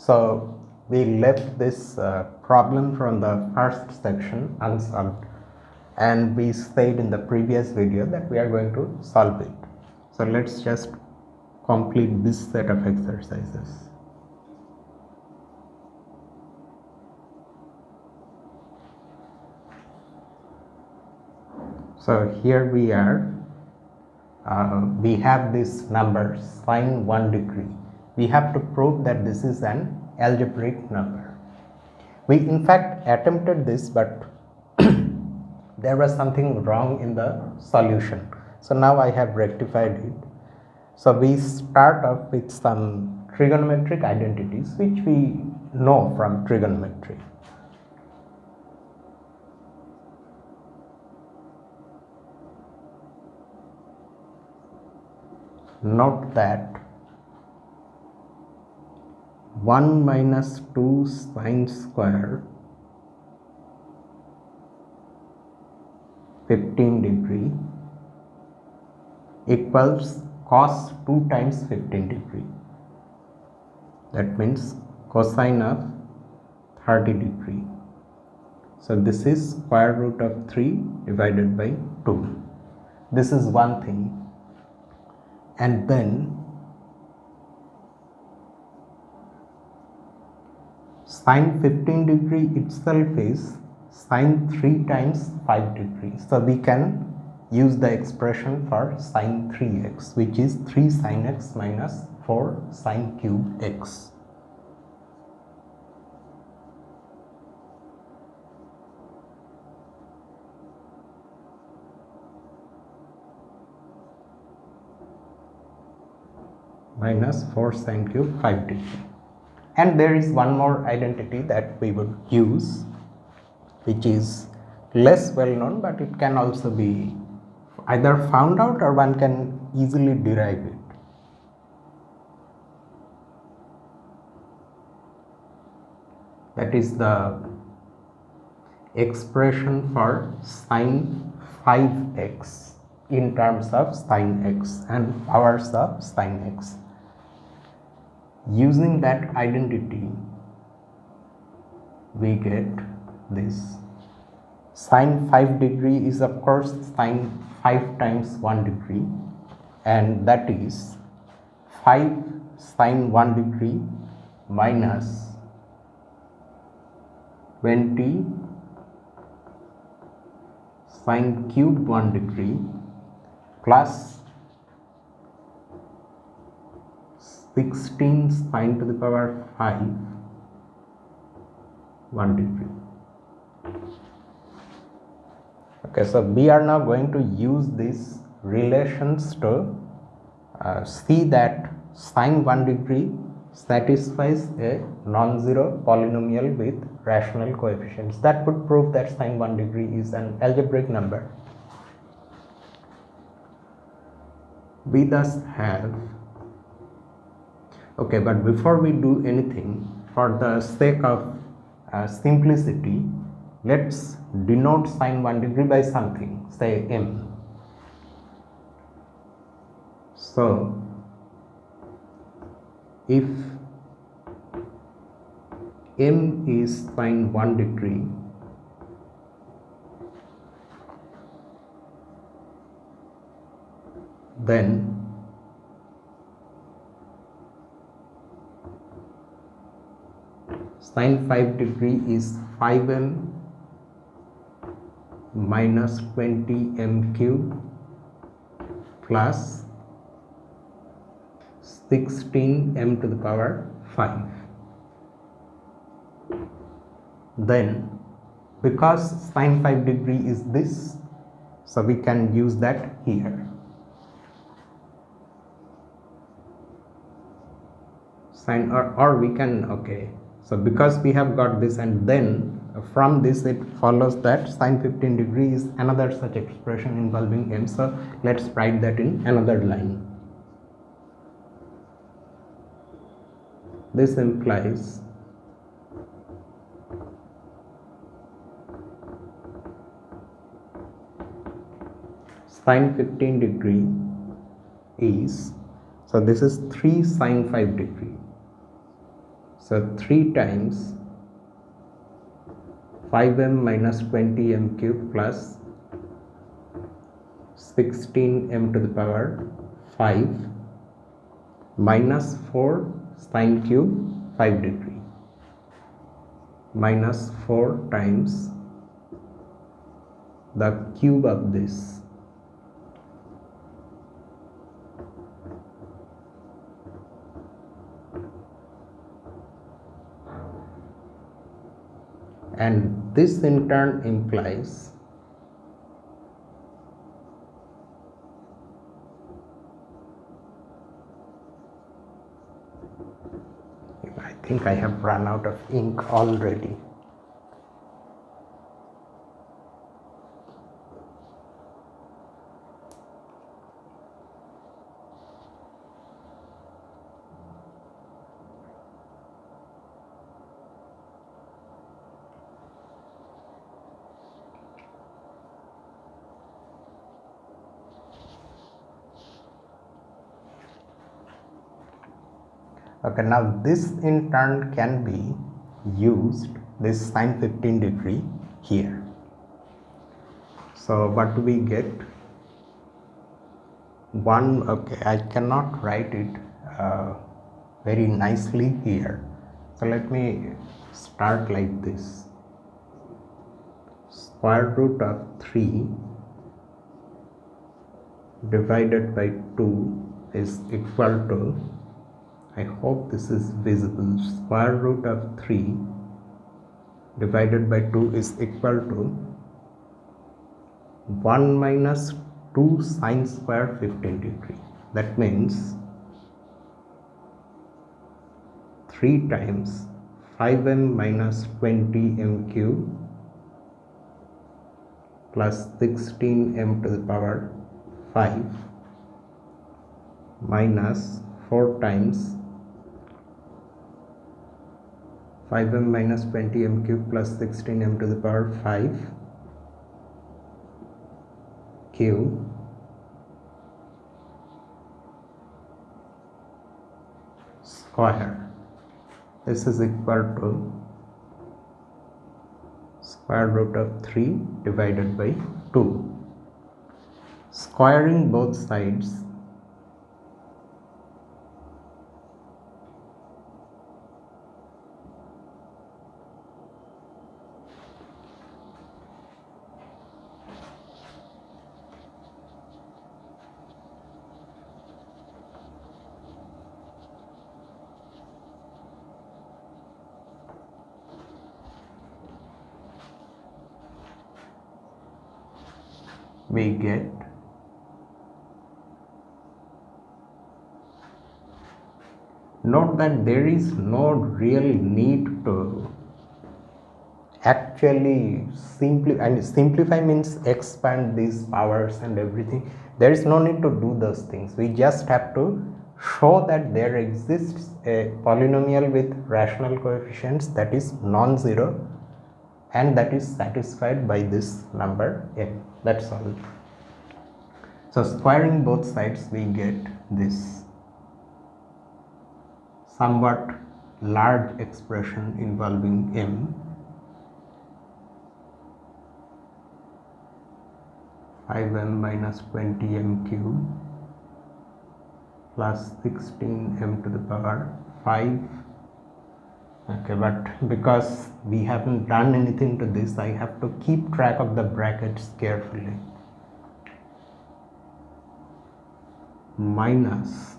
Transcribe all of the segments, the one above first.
So we left this problem from the first section unsolved, and we said in the previous video that we are going to solve it. So let's just complete this set of exercises. So here we are. We have this number sine 1 degree. We have to prove that this is an algebraic number. We in fact attempted this, but there was something wrong in the solution. So now I have rectified it. So we start off with some trigonometric identities which we know from trigonometry. Note that 1 minus 2 sine square 15 degree equals cos 2 times 15 degree. That means cosine of 30 degree. So this is square root of 3 divided by 2. This is one thing. And then sine 15 degree itself is sine 3 times 5 degrees. So we can use the expression for sine 3x, which is 3 sine x minus 4 sine cube x. Minus 4 sine cube 5 degree. And there is one more identity that we would use, which is less well known, but it can also be either found out or one can easily derive it. That is the expression for sine 5x in terms of sine x and powers of sine x. Using that identity, we get this. Sine 5 degree is of course sine 5 times 1 degree, and that is 5 sine 1 degree minus 20 sine cube 1 degree plus 16 sine to the power 5 1 degree. Okay, so we are now going to use these relations to see that sine 1 degree satisfies a non-zero polynomial with rational coefficients. That would prove that sine 1 degree is an algebraic number. We thus have, okay, but before we do anything, for the sake of simplicity, let's denote sine 1 degree by something, say m. So if m is sine 1 degree, then sine 5 degree is 5m minus 20m cube plus 16m to the power 5. Then because sine 5 degree is this, so we can use that here. Sine or we can, okay, so because we have got this, and then from this it follows that sine 15 degree is another such expression involving m. So let's write that in another line. This implies sine 15 degree is, so this is 3 sine 5 degree. So 3 times 5m minus 20m cube plus 16m to the power 5 minus 4 sine cube 5 degree minus 4 times the cube of this and this in turn implies I think I have run out of ink already. Okay, now this in turn can be used, this sine 15 degree here. So what do we get? Okay, I cannot write it very nicely here. So let me start like this. Square root of 3 divided by 2 is equal to, I hope this is visible, square root of 3 divided by 2 is equal to 1 minus 2 sine square 15 degree. That means 3 times 5m minus 20m cube plus 16m to the power 5 minus 4 times 5m minus 20m cube plus 16m to the power 5 cube square. This is equal to square root of 3 divided by 2. Squaring both sides, we get note that there is no real need to actually simplify means expand these powers and everything. There is no need to do those things. We just have to show that there exists a polynomial with rational coefficients that is non-zero and that is satisfied by this number n. That's all. So squaring both sides, we get this somewhat large expression involving m, 5m minus 20m cube plus 16m to the power 5. Okay, but because we haven't done anything to this, I have to keep track of the brackets carefully. Minus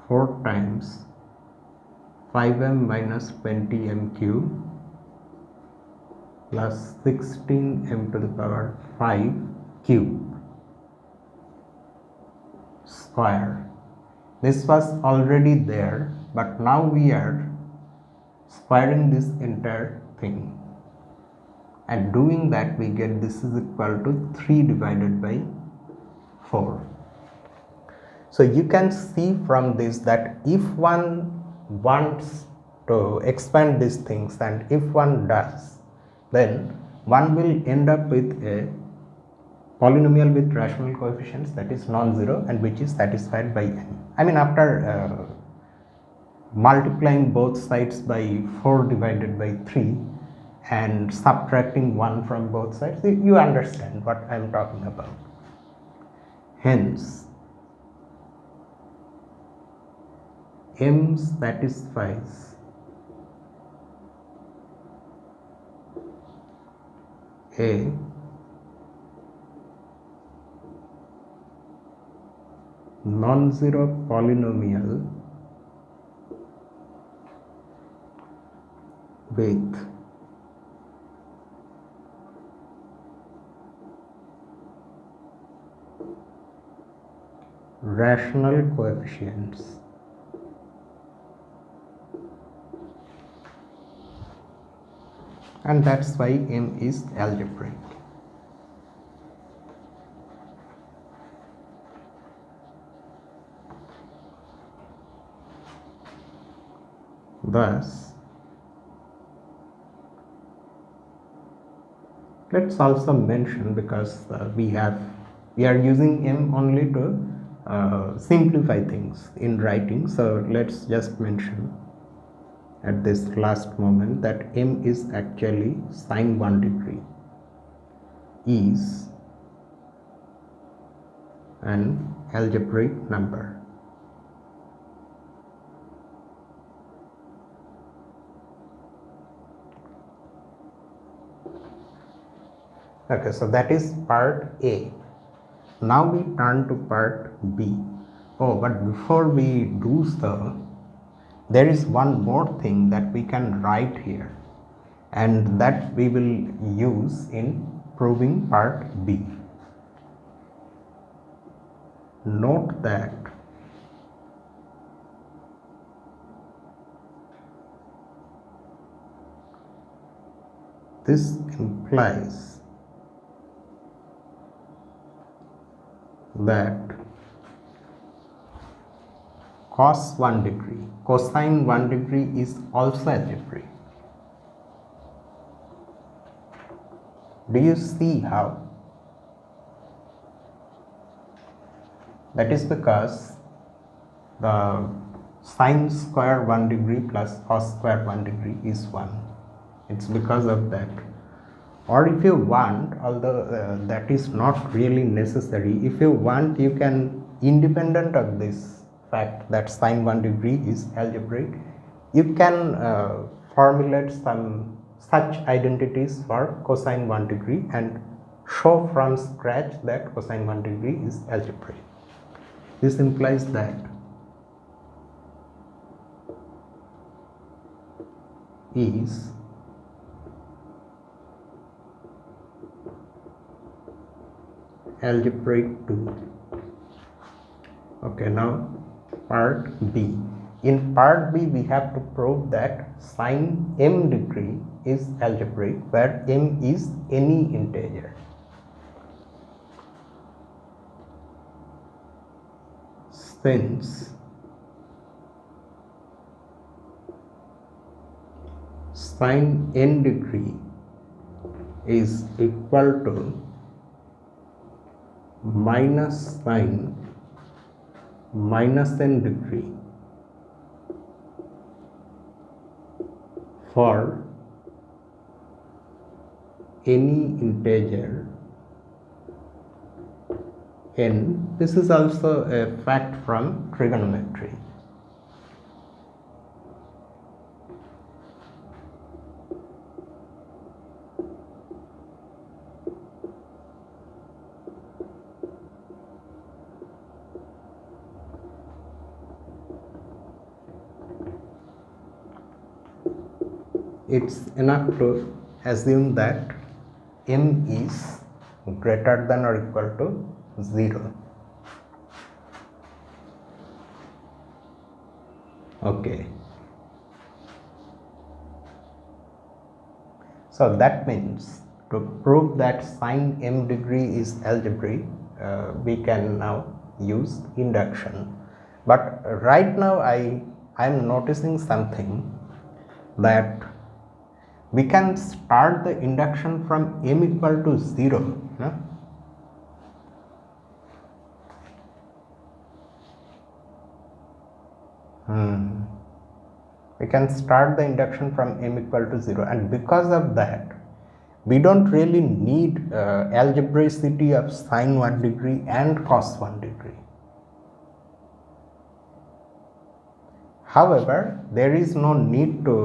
4 times 5m minus 20m cube plus 16m to the power 5 cube square. This was already there, but now we are squaring this entire thing, and doing that we get this is equal to 3 divided by 4. So you can see from this that if one wants to expand these things, and if one does, then one will end up with a polynomial with rational coefficients that is non-zero and which is satisfied by n. I mean, after multiplying both sides by 4 divided by 3 and subtracting 1 from both sides. You understand what I am talking about. Hence, M satisfies a non-zero polynomial with rational coefficients. And that's why M is algebraic. Thus, let's also mention, because we are using M only to simplify things in writing, so let's just mention at this last moment that M is actually sine 1 degree, is an algebraic number. Okay, so that is part A. Now we turn to part B. Oh, but before we do so, there is one more thing that we can write here, and that we will use in proving part B. Note that this implies that cos 1 degree, cosine 1 degree is also algebraic. Do you see how? That is because the sine square 1 degree plus cos square 1 degree is 1. It's because of that. Or if you want, although that is not really necessary, if you want, you can, independent of this fact that sine 1 degree is algebraic, you can formulate some such identities for cosine 1 degree and show from scratch that cosine 1 degree is algebraic. This implies that is algebraic too. Okay, now part B. In part B, we have to prove that sine m degree is algebraic, where m is any integer. Since sine n degree is equal to minus sine minus n degree for any integer n. This is also a fact from trigonometry. It's enough to assume that m is greater than or equal to 0. Okay. So that means to prove that sine m degree is algebraic, we can now use induction. But right now I am noticing something, that we can start the induction from m equal to 0. No? can start the induction from m equal to 0, and because of that we don't really need algebraicity of sine 1 degree and cos 1 degree. However, there is no need to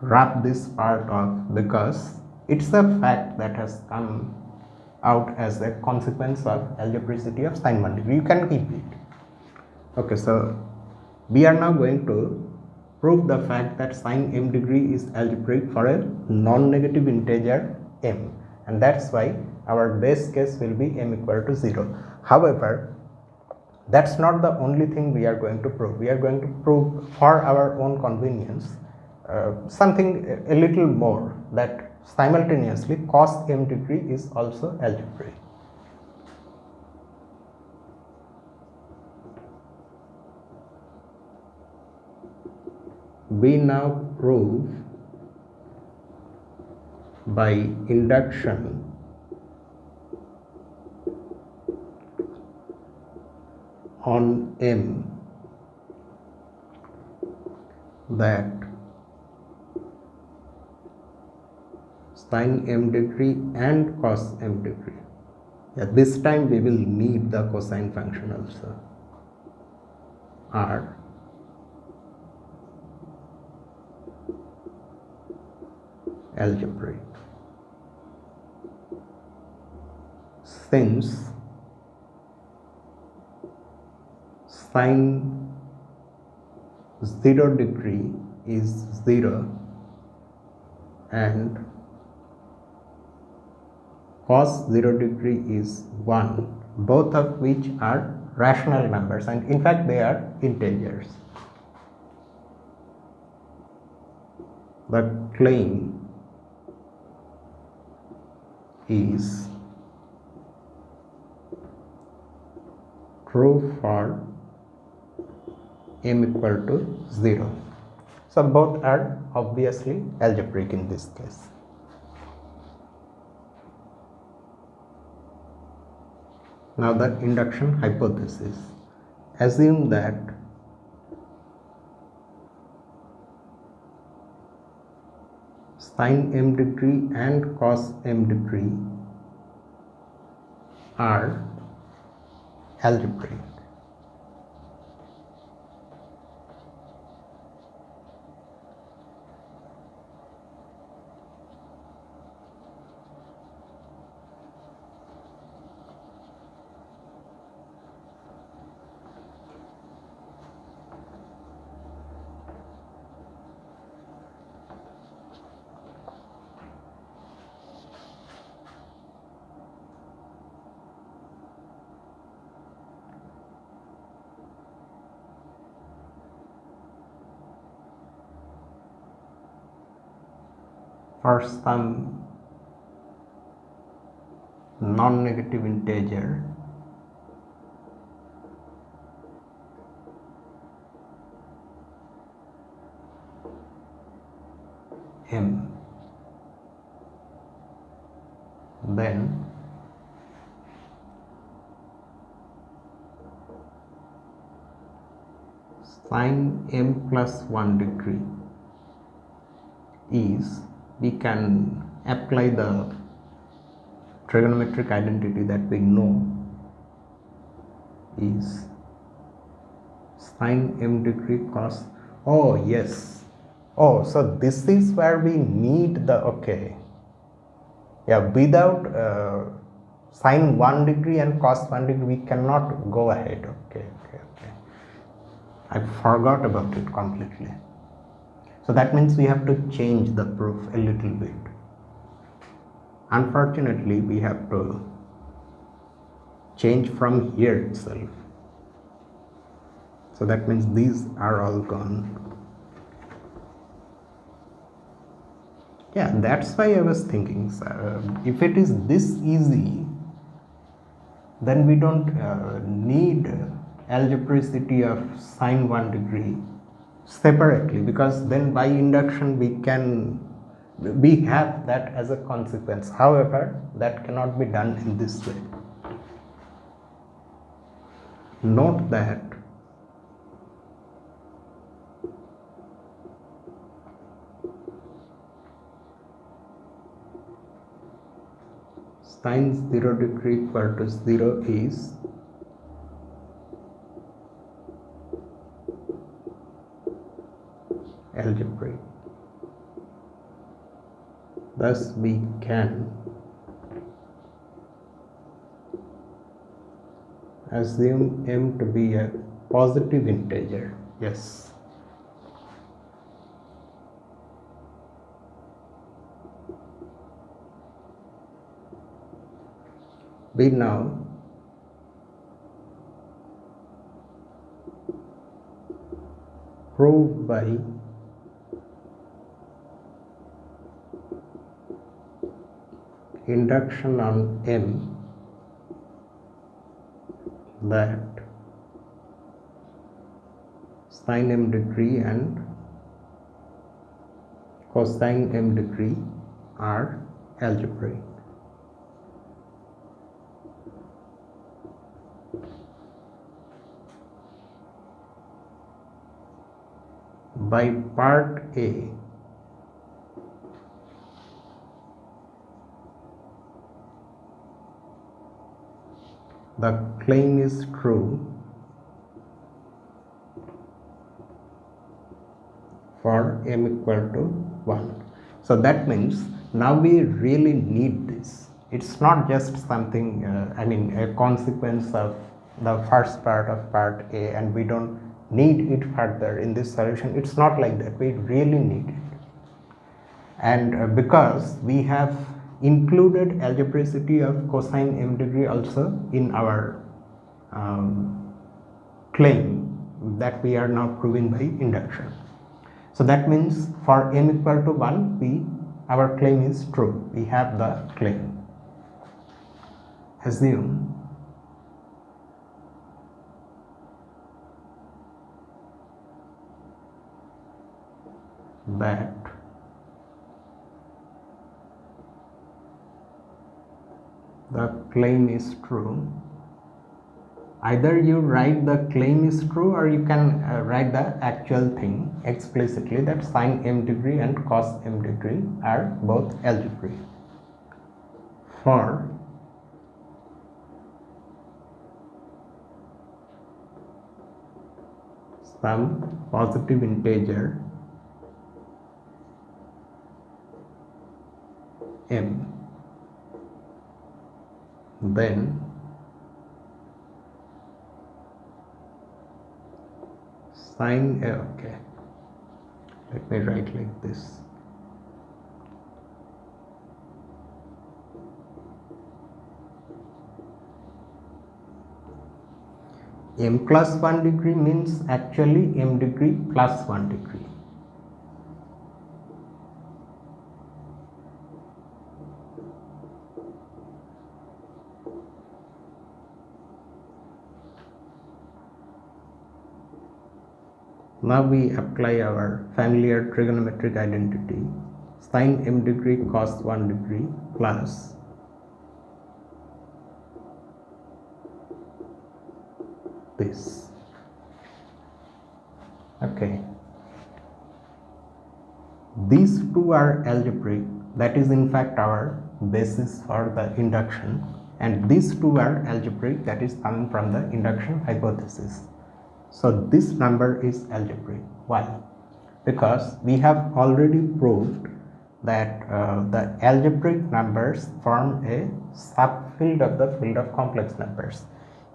wrap this part off because it's a fact that has come out as a consequence of algebraicity of sine 1 degree. You can keep it. Okay, so we are now going to prove the fact that sine m degree is algebraic for a non-negative integer m, and that's why our base case will be m equal to 0. However, that's not the only thing we are going to prove. We are going to prove for our own convenience something a little more, that simultaneously cos m degree is also algebraic. We now prove by induction on m that sine m degree and cos m degree, this time we will need the cosine function also, are algebraic, since sine 0 degree is 0 and cos 0 degree is 1, both of which are rational numbers, and in fact they are integers. The claim is true for m equal to 0. So both are obviously algebraic in this case. Now the induction hypothesis. Assume that sine m degree and cos m degree are algebraic. For some non-negative integer m, then sine m plus 1 degree is, we can apply the trigonometric identity that we know is sine m degree cos, oh yes, oh, so this is where we need the, okay, yeah, without sine 1 degree and cos 1 degree we cannot go ahead. Okay, I forgot about it completely. So that means we have to change the proof a little bit. Unfortunately, we have to change from here itself. So that means these are all gone. Yeah, that's why I was thinking, if it is this easy, then we don't need algebraicity of sine 1 degree separately, because then by induction we have that as a consequence. However, that cannot be done in this way. Note that sine 0 degree equal to 0 is algebraic. Thus we can assume m to be a positive integer. Yes. We now prove by induction on m that sine m degree and cosine m degree are algebraic. By part A, the claim is true for m equal to 1. So that means now we really need this. It's not just something, a consequence of the first part of part A and we don't need it further in this solution. It's not like that. We really need it. And because we have included algebraicity of cosine m degree also in our claim that we are now proving by induction. So that means for m equal to 1, our claim is true. We have the claim. Assume that the claim is true. Either you write the claim is true or you can write the actual thing explicitly that sine m degree and cos m degree are both algebraic. For some positive integer m, then sine, okay, let me write like this. M plus 1 degree means actually m degree plus 1 degree. Now we apply our familiar trigonometric identity, sine m degree cos 1 degree plus this. Okay. These two are algebraic. That is in fact our basis for the induction, and these two are algebraic. That is coming from the induction hypothesis. So this number is algebraic. Why? Because we have already proved that the algebraic numbers form a subfield of the field of complex numbers.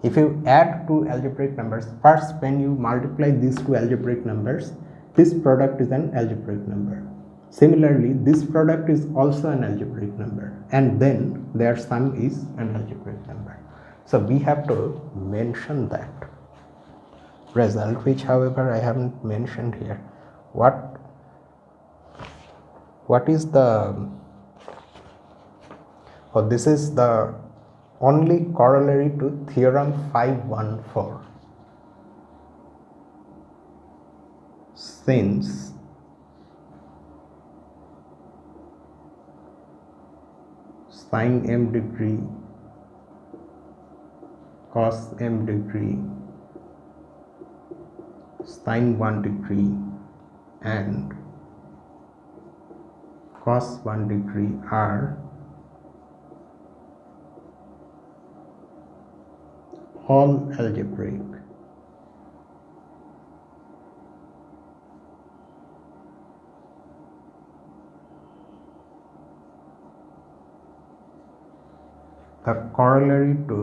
If you add two algebraic numbers, first when you multiply these two algebraic numbers, this product is an algebraic number. Similarly, this product is also an algebraic number, and then their sum is an algebraic number. So we have to mention that result, which however I haven't mentioned here. What is the, oh, this is the only corollary to theorem 514. Since sine m degree cos m degree sine 1 degree and cos 1 degree are all algebraic. The corollary to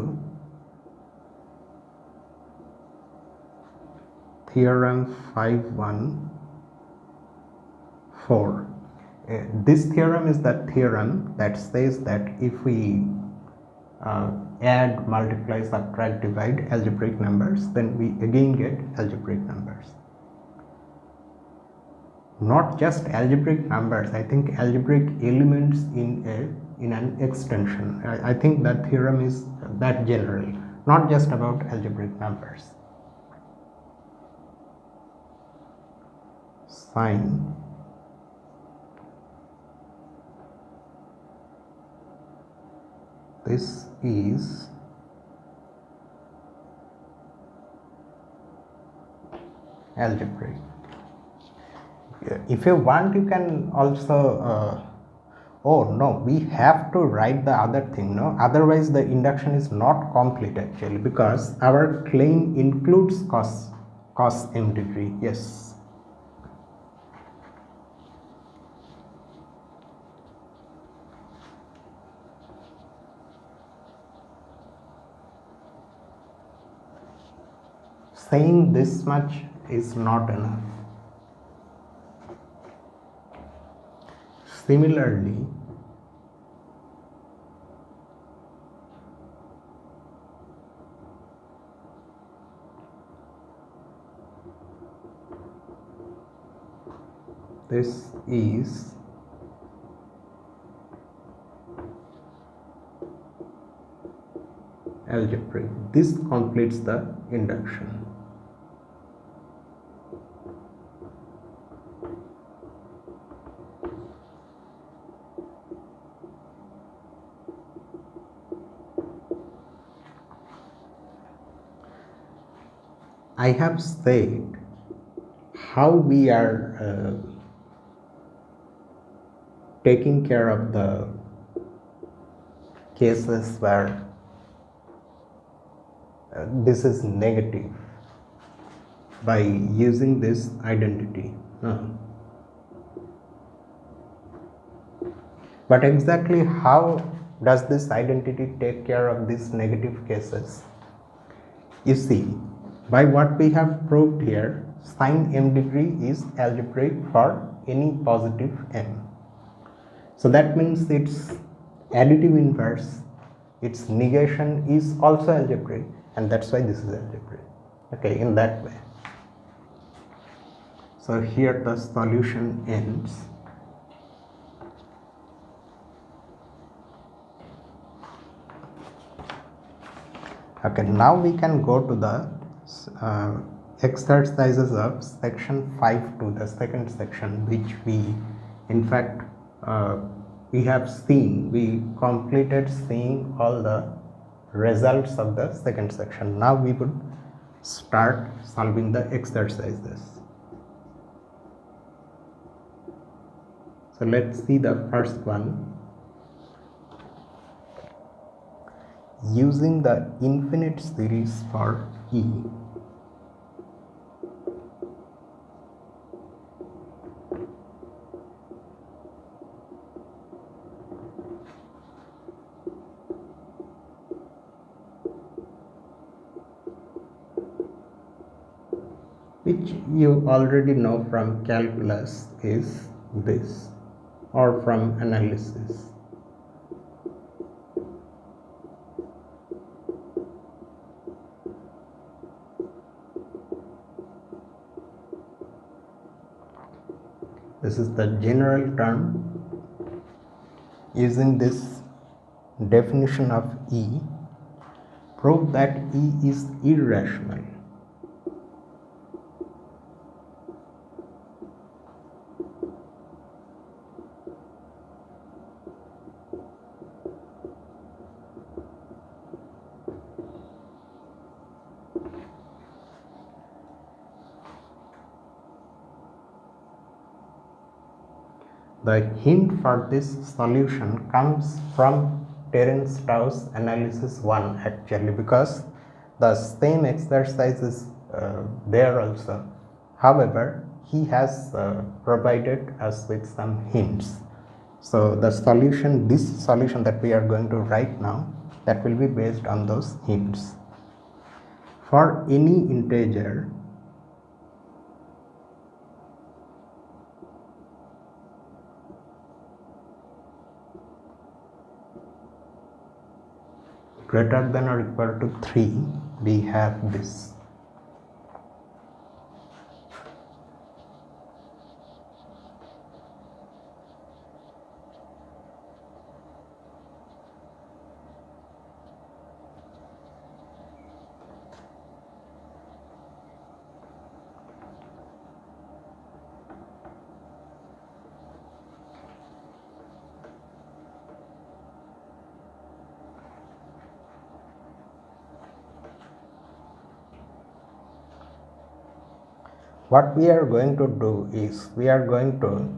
theorem 514. This theorem is the theorem that says that if we add, multiply, subtract, divide algebraic numbers, then we again get algebraic numbers. Not just algebraic numbers, I think algebraic elements in an extension. I think that theorem is that general, not just about algebraic numbers. Sine this is algebraic. If you want, you can also oh no, we have to write the other thing, no, otherwise the induction is not complete actually, because our claim includes cos m degree. Yes, saying this much is not enough. Similarly, this is algebraic. This completes the induction. I have said how we are taking care of the cases where this is negative by using this identity. But exactly how does this identity take care of these negative cases? You see, by what we have proved here, sine m degree is algebraic for any positive m. So that means its additive inverse, its negation is also algebraic, and that's why this is algebraic. Okay, in that way. So here the solution ends. Okay, now we can go to the exercises of section 5.2, the second section, which we in fact we have seen, we completed seeing all the results of the second section. Now we would start solving the exercises. So let's see the first one. Using the infinite series for E, which you already know from calculus is this, or from analysis. This is the general term. Using this definition of E, prove that E is irrational. The hint for this solution comes from Terence-Tau's analysis 1 actually, because The same exercise is there also. However, he has provided us with some hints. So the solution, this solution that we are going to write now, that will be based on those hints. For any integer greater than or equal to 3, we have this. What we are going to do is we are going to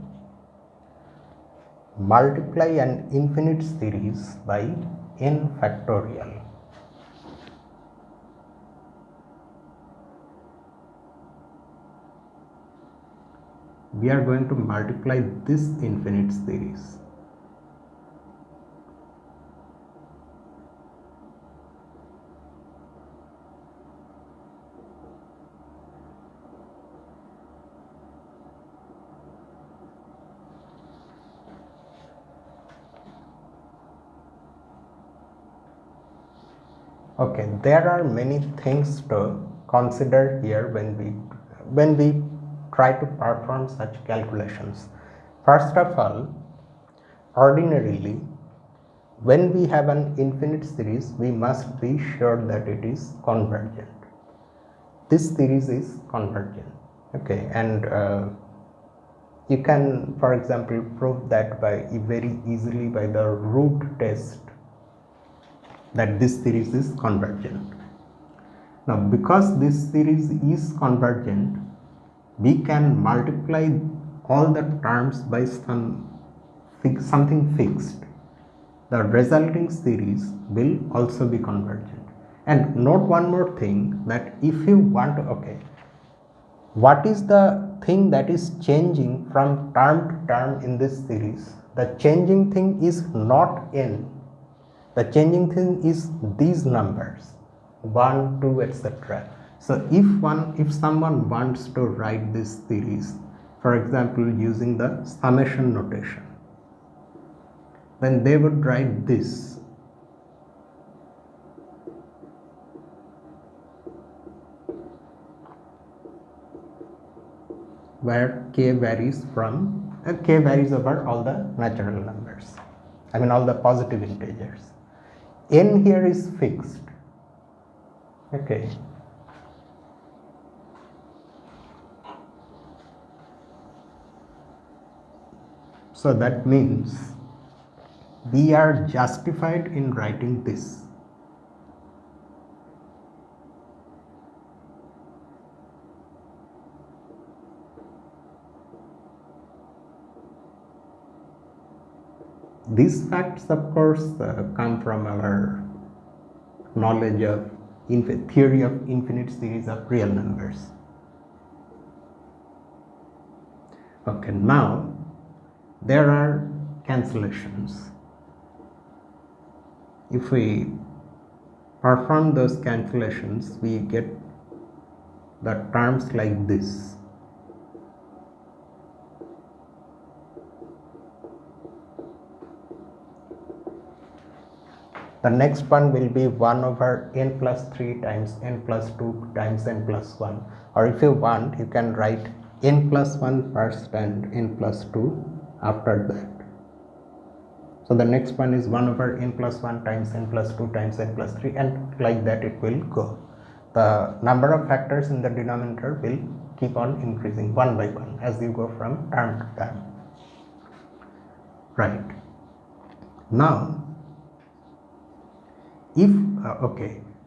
multiply an infinite series by n factorial. We are going to multiply this infinite series. Okay, there are many things to consider here when we try to perform such calculations. First of all, ordinarily, when we have an infinite series, we must be sure that it is convergent. This series is convergent. Okay, and you can, for example, prove that by very easily by the root test, that this series is convergent. Now, because this series is convergent, we can multiply all the terms by something fixed. The resulting series will also be convergent. And note one more thing, that if you want to, okay, what is the thing that is changing from term to term in this series? The changing thing is not n. The changing thing is these numbers 1, 2, etc. So if someone wants to write this series, for example using the summation notation, then they would write this. Where k varies over all the natural numbers. I mean all the positive integers. N here is fixed. Okay. So that means we are justified in writing this. These facts, of course, come from our knowledge of theory of infinite series of real numbers. Okay, now there are cancellations. If we perform those cancellations, we get the terms like this. The next one will be 1 over n plus 3 times n plus 2 times n plus 1, or if you want, you can write n plus 1 first and n plus 2 after that. So the next one is 1 over n plus 1 times n plus 2 times n plus 3, and like that it will go. The number of factors in the denominator will keep on increasing one by one as you go from term to term. Right. Now, if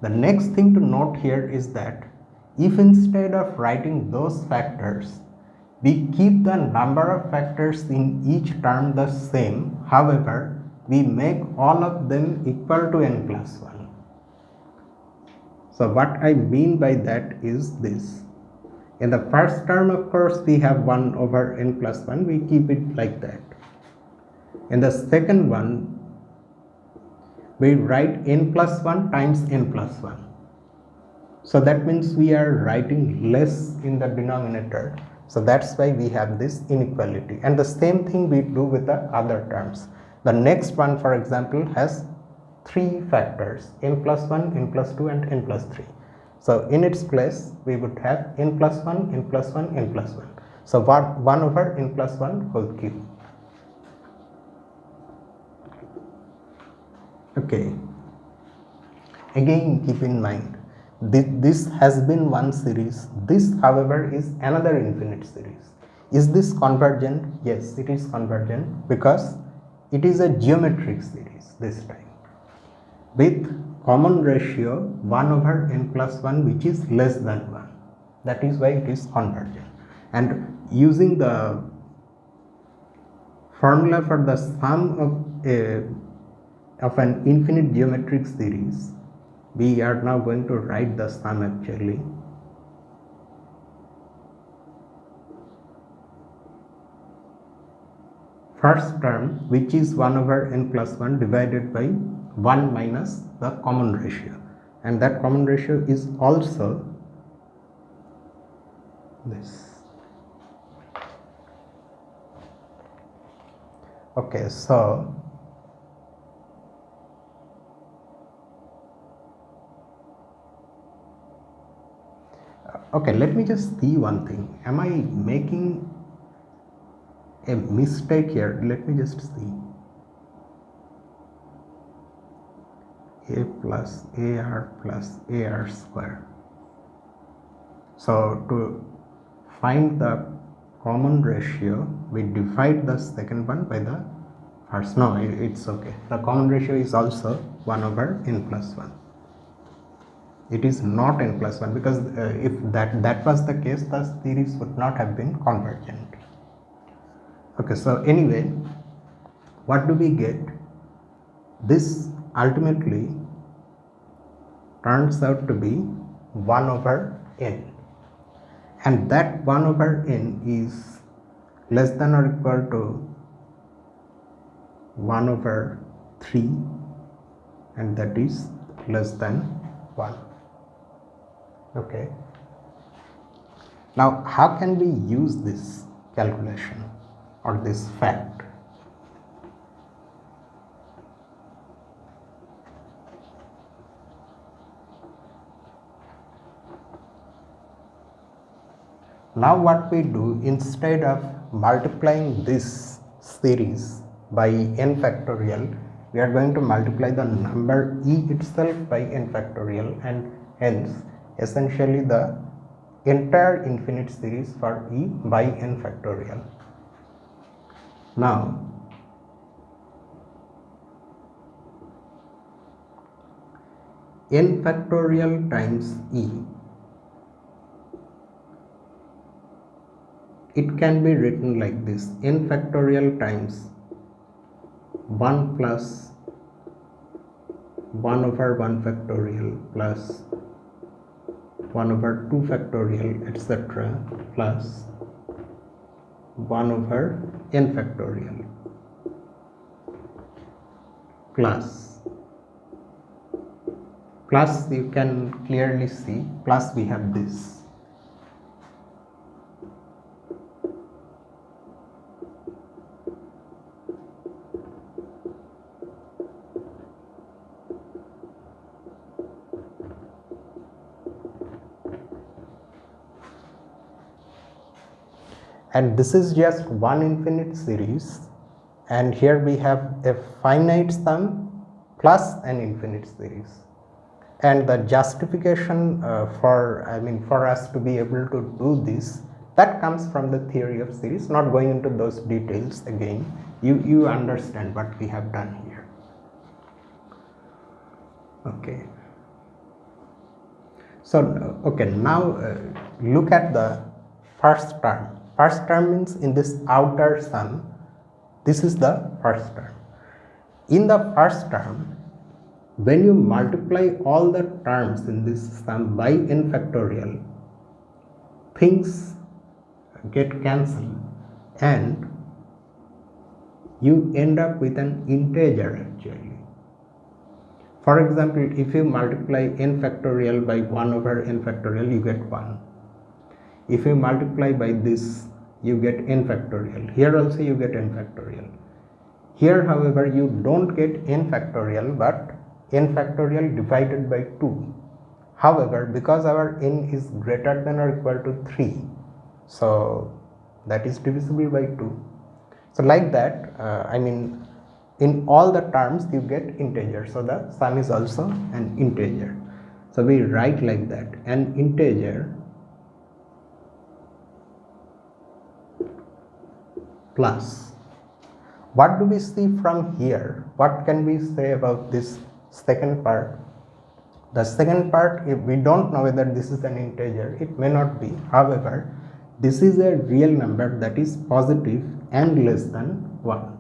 the next thing to note here is that if instead of writing those factors, we keep the number of factors in each term the same, however, we make all of them equal to n plus 1. So what I mean by that is this. In the first term, of course, we have 1 over n plus 1. We keep it like that. In the second one, we write n plus 1 times n plus 1. So that means we are writing less in the denominator. So that's why we have this inequality. And the same thing we do with the other terms. The next one, for example, has 3 factors, n plus 1, n plus 2 and n plus 3. So in its place, we would have n plus 1, n plus 1, n plus 1. So 1 over n plus 1 whole cube. Okay. Again, keep in mind, this has been one series. This, however, is another infinite series. Is this convergent? Yes, it is convergent because it is a geometric series this time with common ratio 1 over n plus 1, which is less than 1. That is why it is convergent. And using the formula for the sum of an infinite geometric series, we are now going to write the sum actually. First term, which is 1 over n plus 1 divided by 1 minus the common ratio, and that common ratio is also this. Okay, so okay, let me just see one thing. Am I making a mistake here? Let me just see. A plus AR square. So to find the common ratio, we divide the second one by the first. No, it's okay. The common ratio is also 1 over n plus 1. It is not n plus 1 because if that was the case, the series would not have been convergent. Okay, so anyway, what do we get? This ultimately turns out to be 1 over n, and that 1 over n is less than or equal to 1 over 3, and that is less than 1. Okay. Now, how can we use this calculation or this fact? Now what we do, instead of multiplying this series by n factorial, we are going to multiply the number e itself by n factorial, and hence essentially the entire infinite series for e by n factorial. Now n factorial times e, it can be written like this: n factorial times 1 plus 1 over 1 factorial plus 1 over 2 factorial, etc., plus 1 over n factorial, plus you can clearly see, plus we have this. And this is just one infinite series, and here we have a finite sum plus an infinite series. And the justification for us to be able to do this, that comes from the theory of series. Not going into those details again, you understand what we have done here. Okay. So okay, now look at the first term. First term means in this outer sum, this is the first term. In the first term, when you multiply all the terms in this sum by n factorial, things get cancelled and you end up with an integer actually. For example, if you multiply n factorial by 1 over n factorial, you get 1. If you multiply by this, you get n factorial. Here also you get n factorial. Here, however, you don't get n factorial, but n factorial divided by 2. However, because our n is greater than or equal to 3, so that is divisible by 2. So like that, in all the terms you get integer, so the sum is also an integer. So we write like that, an integer plus. What do we see from here? What can we say about this second part? The second part, if we don't know whether this is an integer, it may not be. However, this is a real number that is positive and less than 1.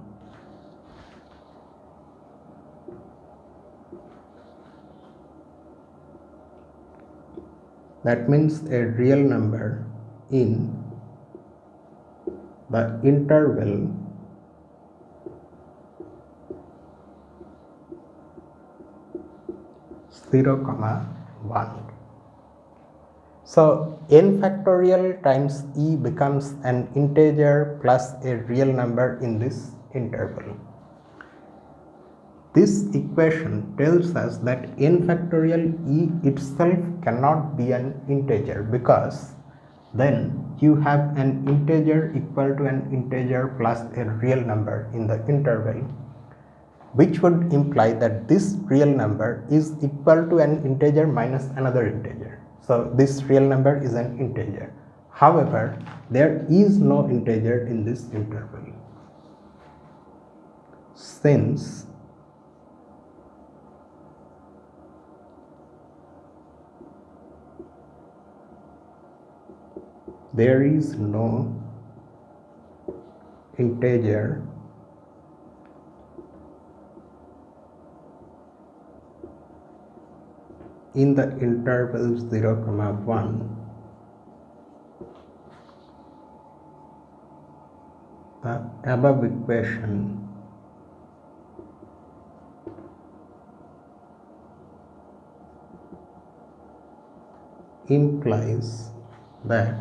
That means a real number in the interval (0, 1). So n factorial times e becomes an integer plus a real number in this interval. This equation tells us that n factorial e itself cannot be an integer, because then you have an integer equal to an integer plus a real number in the interval, which would imply that this real number is equal to an integer minus another integer. So this real number is an integer. However, there is no integer in this interval. Since there is no integer in the interval 0, 1, the above equation implies that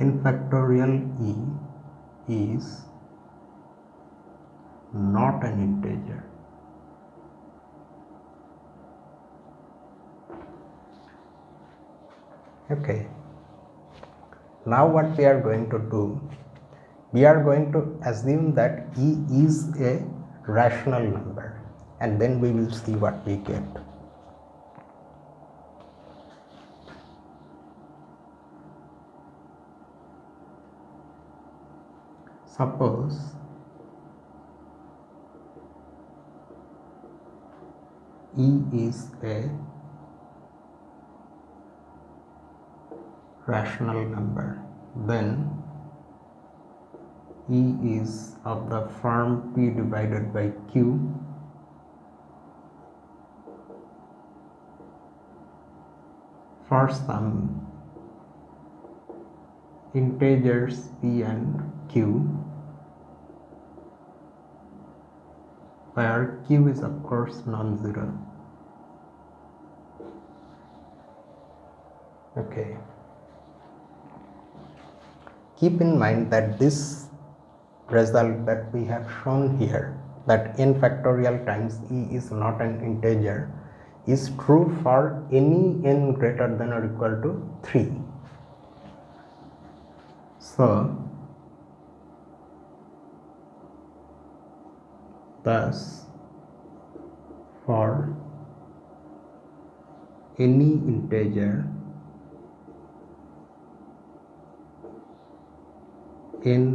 n factorial e is not an integer. Okay. Now what we are going to do, we are going to assume that e is a rational number, and then we will see what we get. Suppose e is a rational number, then e is of the form p divided by q for some integers p and q, where q is of course non-zero. Okay. Keep in mind that this result that we have shown here, that n factorial times e is not an integer, is true for any n greater than or equal to 3. So thus for any integer n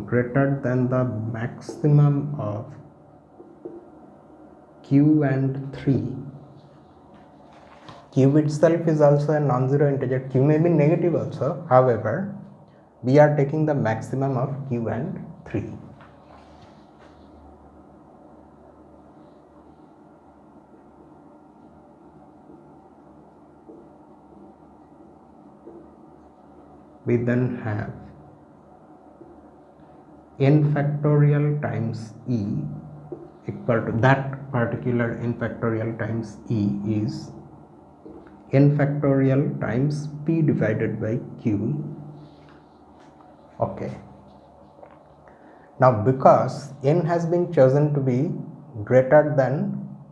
greater than the maximum of q and 3. Q itself is also a non-zero integer. Q may be negative also. However, we are taking the maximum of q and 3. We then have n factorial times e equal to that particular n factorial times e is n factorial times p divided by q. Okay. Now because n has been chosen to be greater than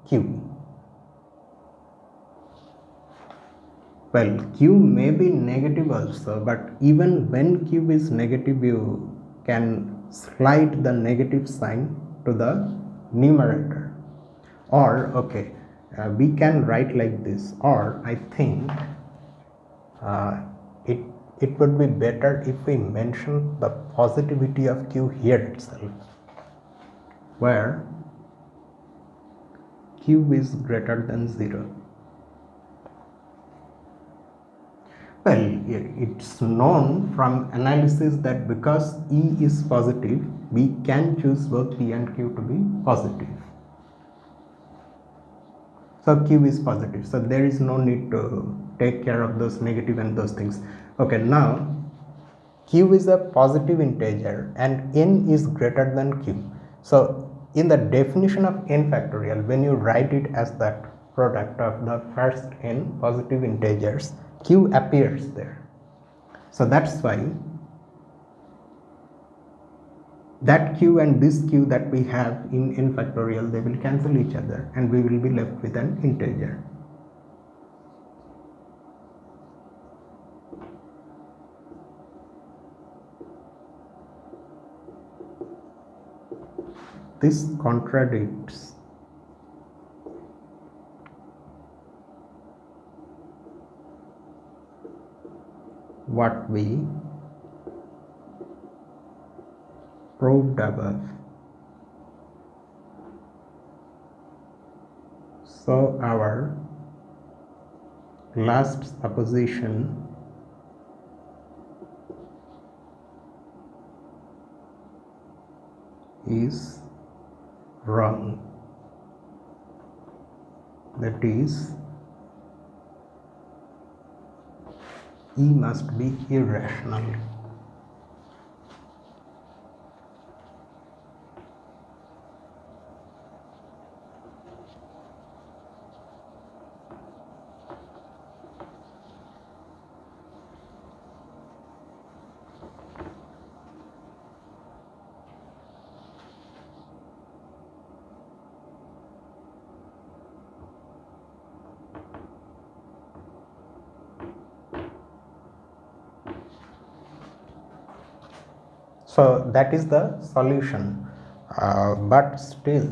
q, well, q may be negative also, but even when q is negative, you can slide the negative sign to the numerator. Or okay, we can write like this, or I think it would be better if we mention the positivity of q here itself, where q is greater than 0. Well, it's known from analysis that because e is positive, we can choose both p and q to be positive. So q is positive, so there is no need to take care of those negative and those things. Okay, now q is a positive integer and n is greater than q. So in the definition of n factorial, when you write it as that product of the first n positive integers, q appears there. So that's why that q and this q that we have in n factorial, they will cancel each other and we will be left with an integer. This contradicts what we proved above. So our last supposition is wrong. That is, E must be irrational. So that is the solution, but still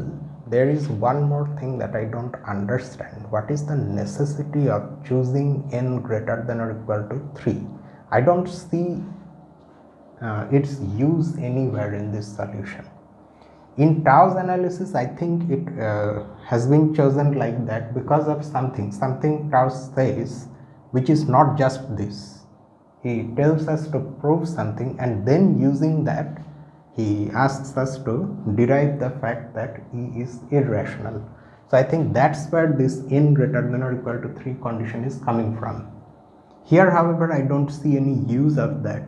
there is one more thing that I don't understand. What is the necessity of choosing n greater than or equal to 3? I don't see its use anywhere in this solution. In Tau's analysis, I think it has been chosen like that because of something Tau says, which is not just this. He tells us to prove something, and then using that he asks us to derive the fact that E is irrational. So I think that's where this n greater than or equal to 3 condition is coming from. Here, however, I don't see any use of that.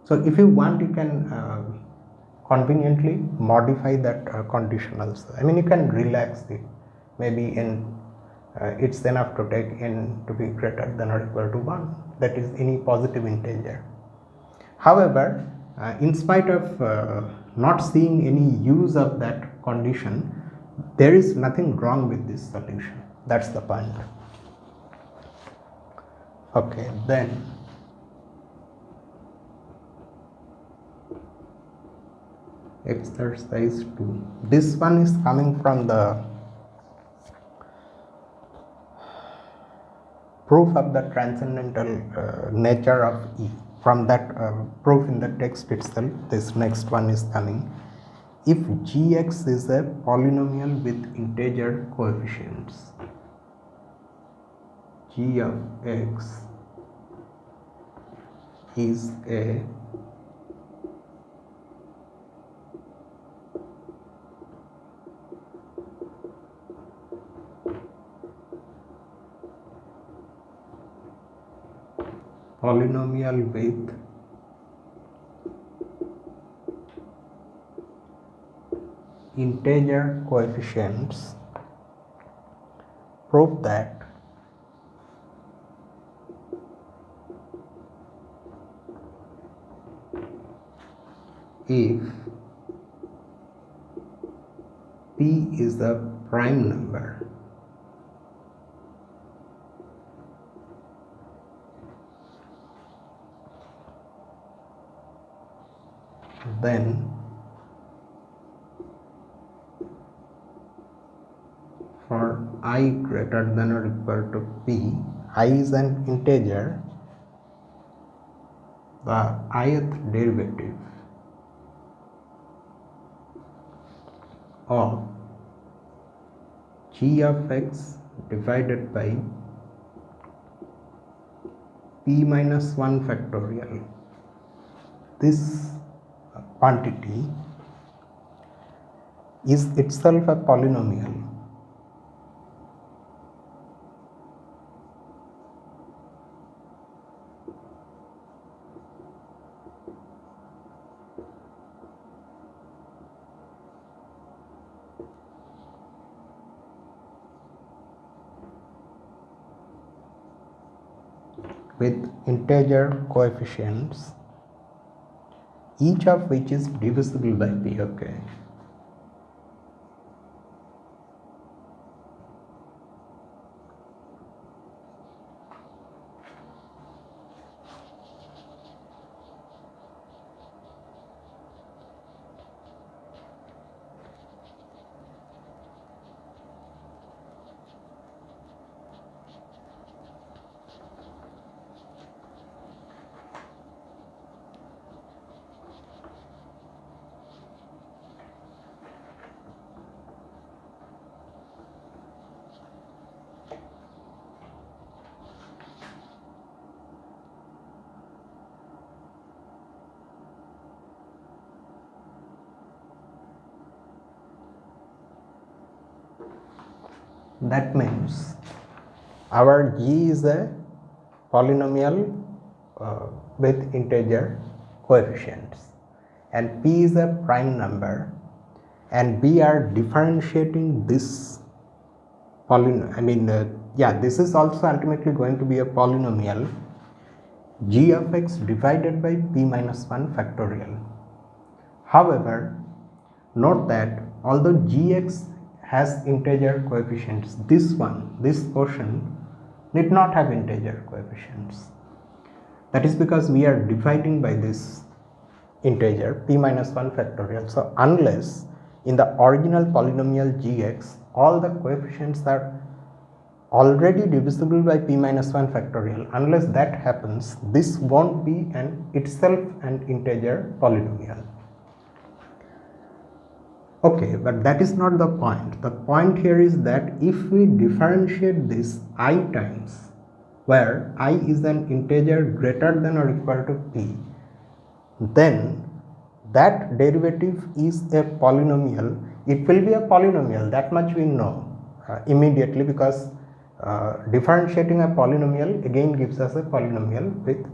So if you want, you can conveniently modify that condition also. I mean, you can relax it. Maybe it's enough to take n to be greater than or equal to 1. That is any positive integer. However, in spite of not seeing any use of that condition, there is nothing wrong with this solution. That's the point. Okay, then exercise 2. This one is coming from the proof of the transcendental nature of E. From that proof in the text itself, this next one is coming. If gx is a polynomial with integer coefficients, g of x is a polynomial with integer coefficients, prove that if p is a prime number, then for I greater than or equal to p, I is an integer, the ith derivative of g of x divided by p minus 1 factorial, this quantity is itself a polynomial with integer coefficients, each of which is divisible by p. Okay. That means our g is a polynomial with integer coefficients and p is a prime number, and we are differentiating this polynomial. This is also ultimately going to be a polynomial g of x divided by p minus 1 factorial. However, note that although gx has integer coefficients, this portion need not have integer coefficients. That is because we are dividing by this integer p minus 1 factorial. So unless in the original polynomial gx all the coefficients are already divisible by p minus 1 factorial, unless that happens, this won't be itself an integer polynomial. Okay, but that is not the point. The point here is that if we differentiate this I times, where I is an integer greater than or equal to p, then that derivative is a polynomial. It will be a polynomial, that much we know immediately, because differentiating a polynomial again gives us a polynomial with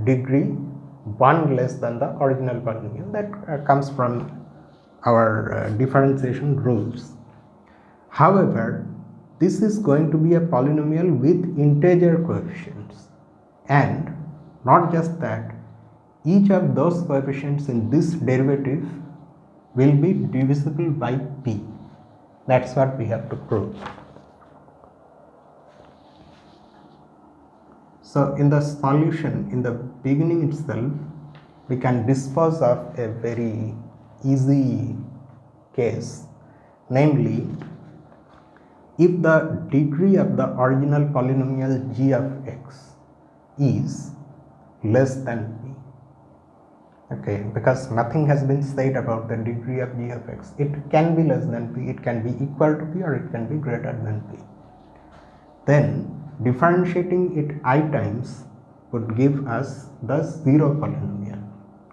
degree 1 less than the original polynomial. That comes from our differentiation rules. However, this is going to be a polynomial with integer coefficients, and not just that, each of those coefficients in this derivative will be divisible by p. That's what we have to prove. So in the solution, in the beginning itself, we can dispose of a very easy case, namely if the degree of the original polynomial g of x is less than p. Okay, because nothing has been said about the degree of g of x. It can be less than p, it can be equal to p, or it can be greater than p. Then differentiating it I times would give us the zero polynomial,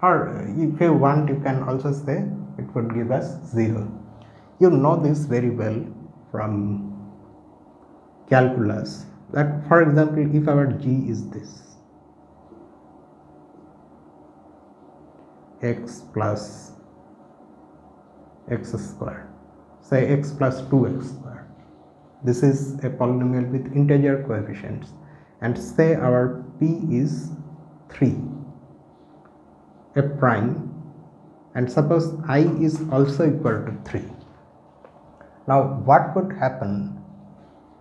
or if you want you can also say it would give us 0. You know this very well from calculus, that for example if our g is this x plus x square, say x plus 2x square, this is a polynomial with integer coefficients, and say our p is 3, a prime, and suppose I is also equal to 3. Now what would happen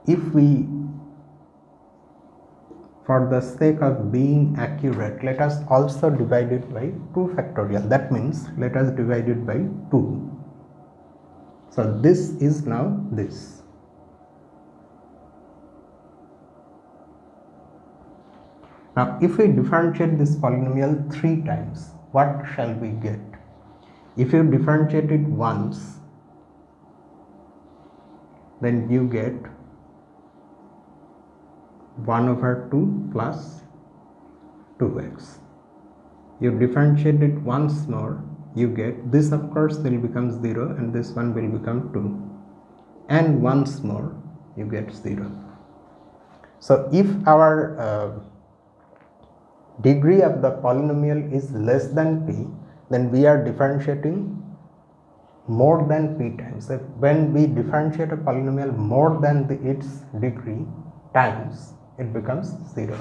if we, for the sake of being accurate, let us also divide it by 2 factorial. That means let us divide it by 2. So this is now this. Now if we differentiate this polynomial 3 times, what shall we get? If you differentiate it once, then you get 1 over 2 plus 2x. You differentiate it once more, you get this, of course will become 0 and this one will become 2, and once more you get 0. So if our degree of the polynomial is less than p, then we are differentiating more than p times. If when we differentiate a polynomial more than its degree times, it becomes 0.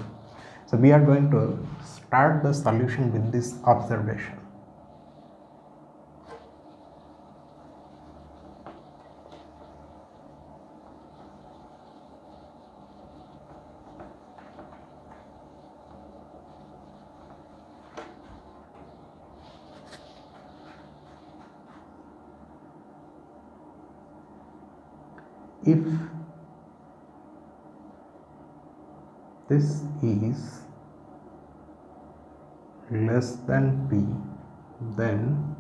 So we are going to start the solution with this observation. If this is less than p, then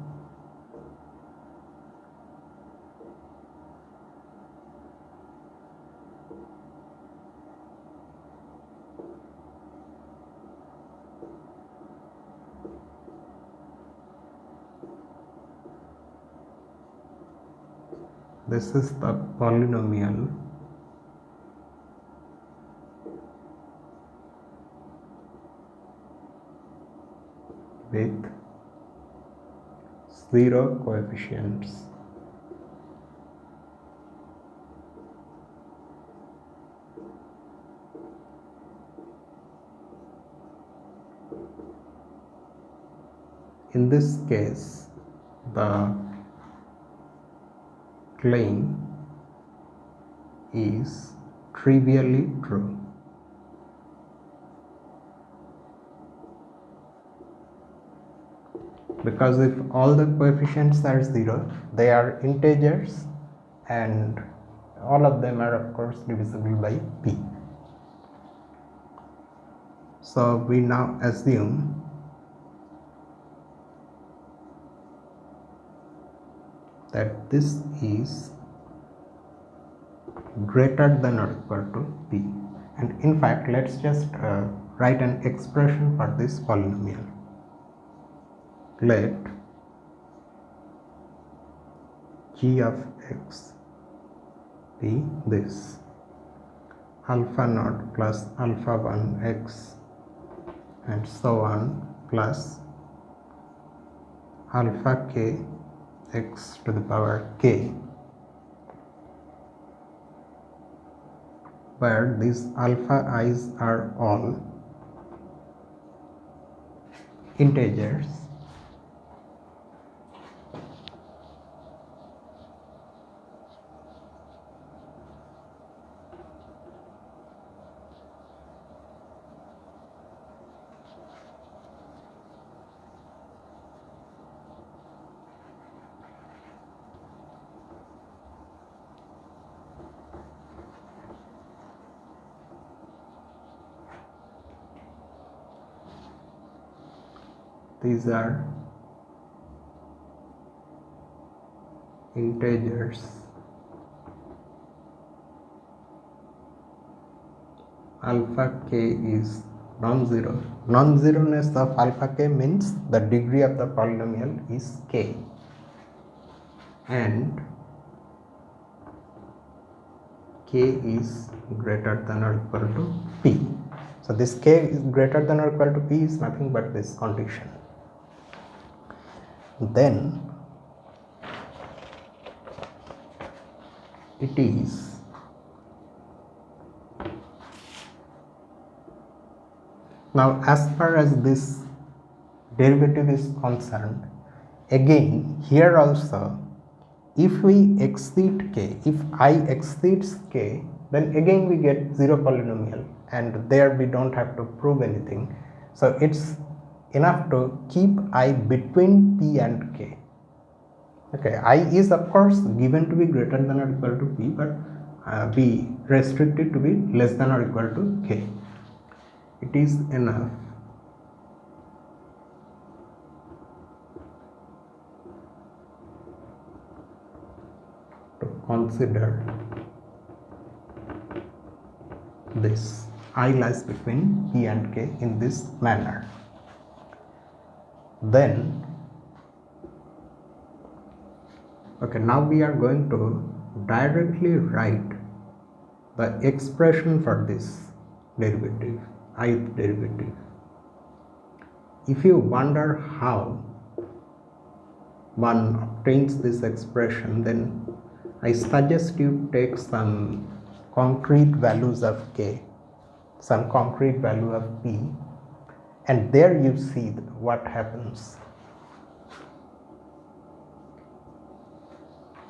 this is the polynomial with 0 coefficients. In this case, the claim is trivially true. Because if all the coefficients are 0, they are integers and all of them are of course divisible by p. So we now assume that this is greater than or equal to p, and in fact let's just write an expression for this polynomial. Let g of x be this: alpha naught plus alpha 1 x and so on plus alpha k x to the power k, where these alpha i's are all integers these are integers, alpha k is non-zero. Non-zeroness of alpha k means the degree of the polynomial is k, and k is greater than or equal to p. So this k is greater than or equal to p is nothing but this condition. Then it is now, as far as this derivative is concerned, again here also, if we exceed k, if I exceeds k, then again we get zero polynomial, and there we don't have to prove anything. So it's enough to keep I between p and k. Okay, I is of course given to be greater than or equal to p, but we restrict it to be less than or equal to k. It is enough to consider this I lies between p and k in this manner. Then okay, now we are going to directly write the expression for this derivative, ith derivative. If you wonder how one obtains this expression, then I suggest you take some concrete values of k, some concrete value of p, and there you see what happens.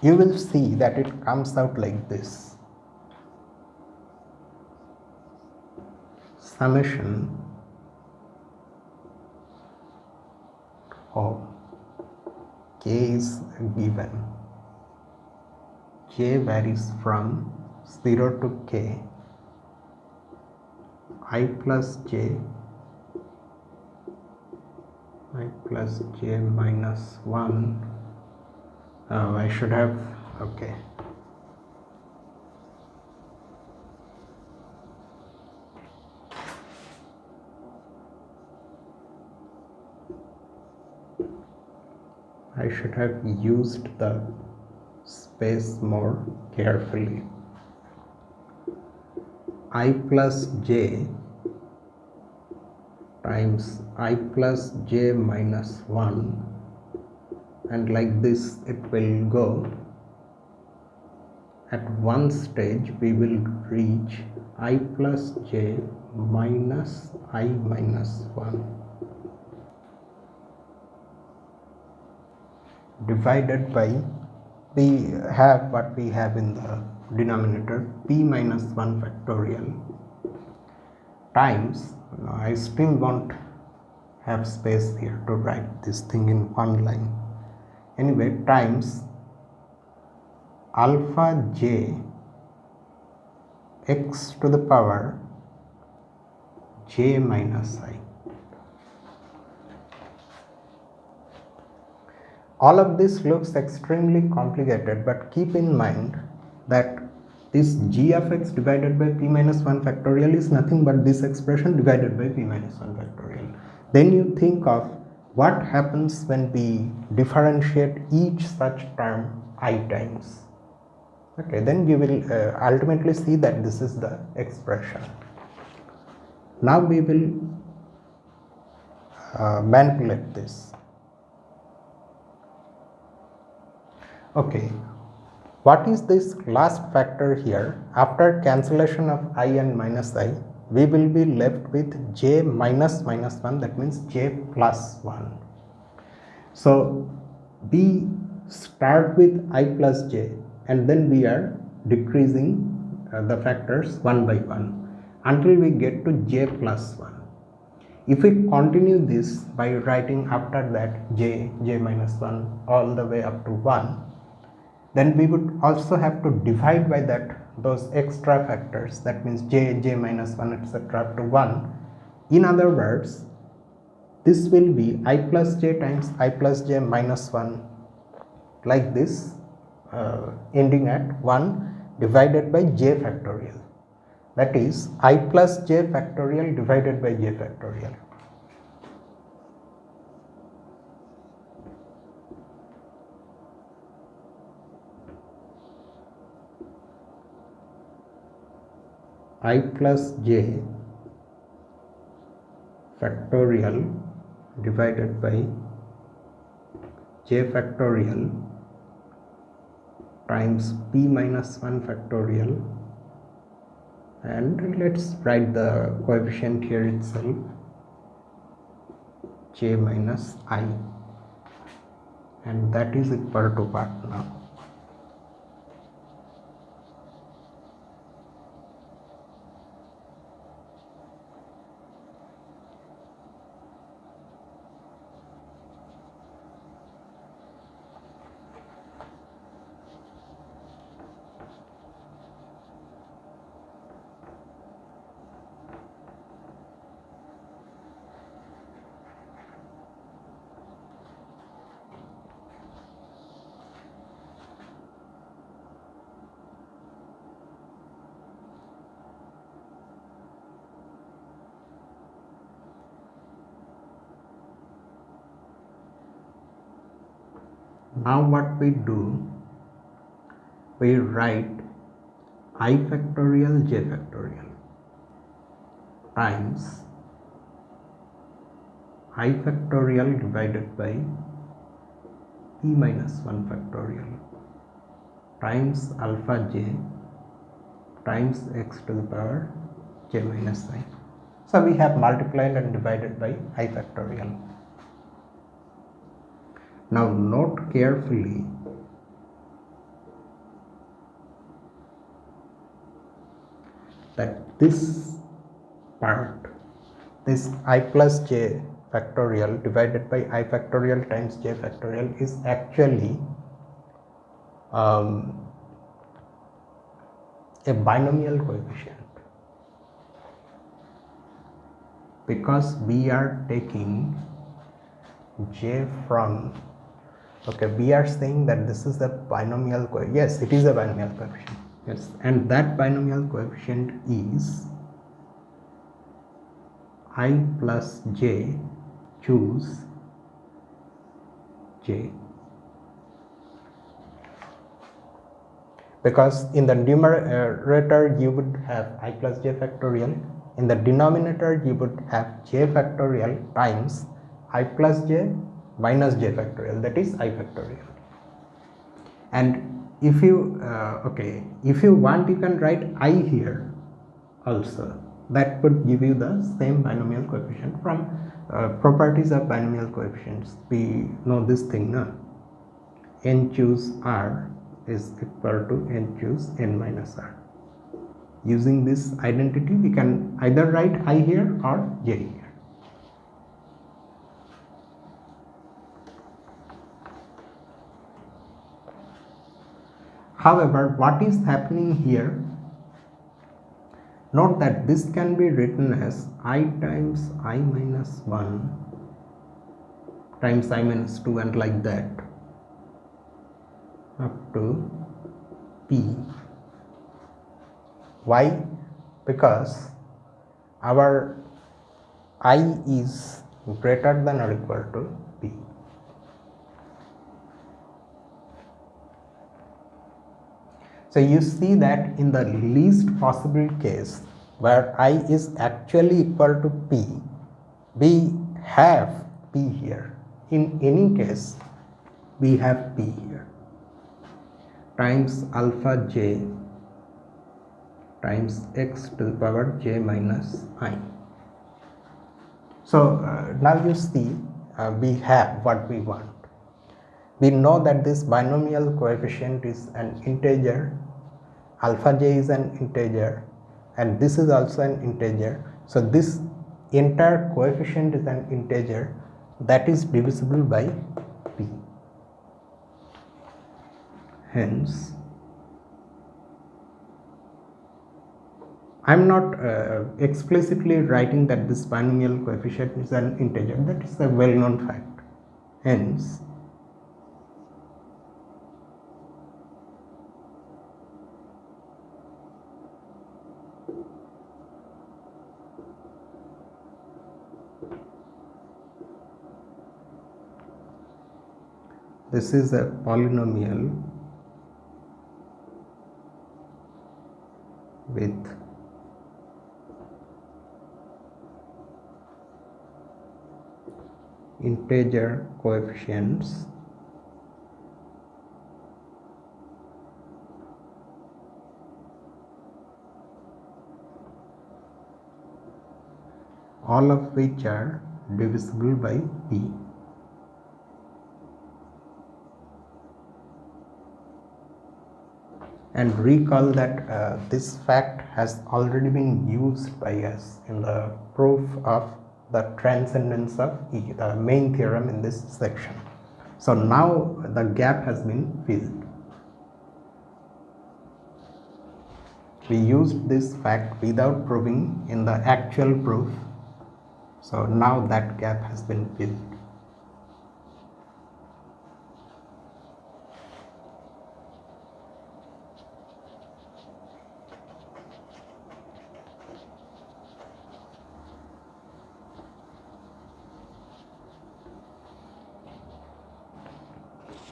You will see that it comes out like this: summation of k is given, j varies from 0 to k, I plus j minus 1. I should have, okay. I should have used the space more carefully. I plus j times I plus j minus 1, and like this it will go. At one stage we will reach I plus j minus I minus 1 divided by, we have what we have in the denominator, p minus 1 factorial times, I still won't have space here to write this thing in one line, anyway, times alpha j x to the power j minus I. All of this looks extremely complicated, but keep in mind that this g of x divided by p minus 1 factorial is nothing but this expression divided by p minus 1 factorial. Then you think of what happens when we differentiate each such term I times. Okay, then you will ultimately see that this is the expression. Now we will manipulate this. Okay, what is this last factor here? After cancellation of I and minus I, we will be left with j minus minus 1, that means j plus 1. So we start with I plus j, and then we are decreasing the factors one by one until we get to j plus 1. If we continue this by writing after that j minus 1 all the way up to 1, then we would also have to divide by that those extra factors, that means j minus 1 etc. up to 1. In other words, this will be I plus j times I plus j minus 1, like this, ending at 1 divided by j factorial. That is I plus j factorial divided by j factorial. I plus j factorial divided by j factorial times p minus 1 factorial, and let's write the coefficient here itself, j minus I, and that is equal to what now? Now what we do, we write I factorial j factorial times I factorial divided by p minus 1 factorial times alpha j times x to the power j minus I. So we have multiplied and divided by I factorial. Now note carefully that this part, this I plus j factorial divided by I factorial times j factorial, is actually a binomial coefficient, because we are taking j from, okay, we are saying that this is the binomial coefficient. Yes, it is a binomial coefficient. Yes, and that binomial coefficient is I plus j, choose j, because in the numerator you would have I plus j factorial, in the denominator you would have j factorial times I plus j minus j factorial, that is I factorial. And if you if you want, you can write I here also. That would give you the same binomial coefficient. From properties of binomial coefficients, we know this thing now. N choose r is equal to n choose n minus r. Using this identity, we can either write I here or j here. However, what is happening here, note that this can be written as I times I minus 1 times I minus 2, and like that up to p. Why? Because our I is greater than or equal to p. So you see that in the least possible case, where I is actually equal to p, we have p here. In any case, we have p here times alpha j times x to the power j minus I. So now you see we have what we want. We know that this binomial coefficient is an integer, alpha j is an integer, and this is also an integer. So this entire coefficient is an integer that is divisible by p. Hence I'm not explicitly writing that this binomial coefficient is an integer. That is a well-known fact. Hence, this is a polynomial with integer coefficients all of which are divisible by p. And recall that this fact has already been used by us in the proof of the transcendence of E, the main theorem in this section. So now the gap has been filled. We used this fact without proving in the actual proof. So now that gap has been filled.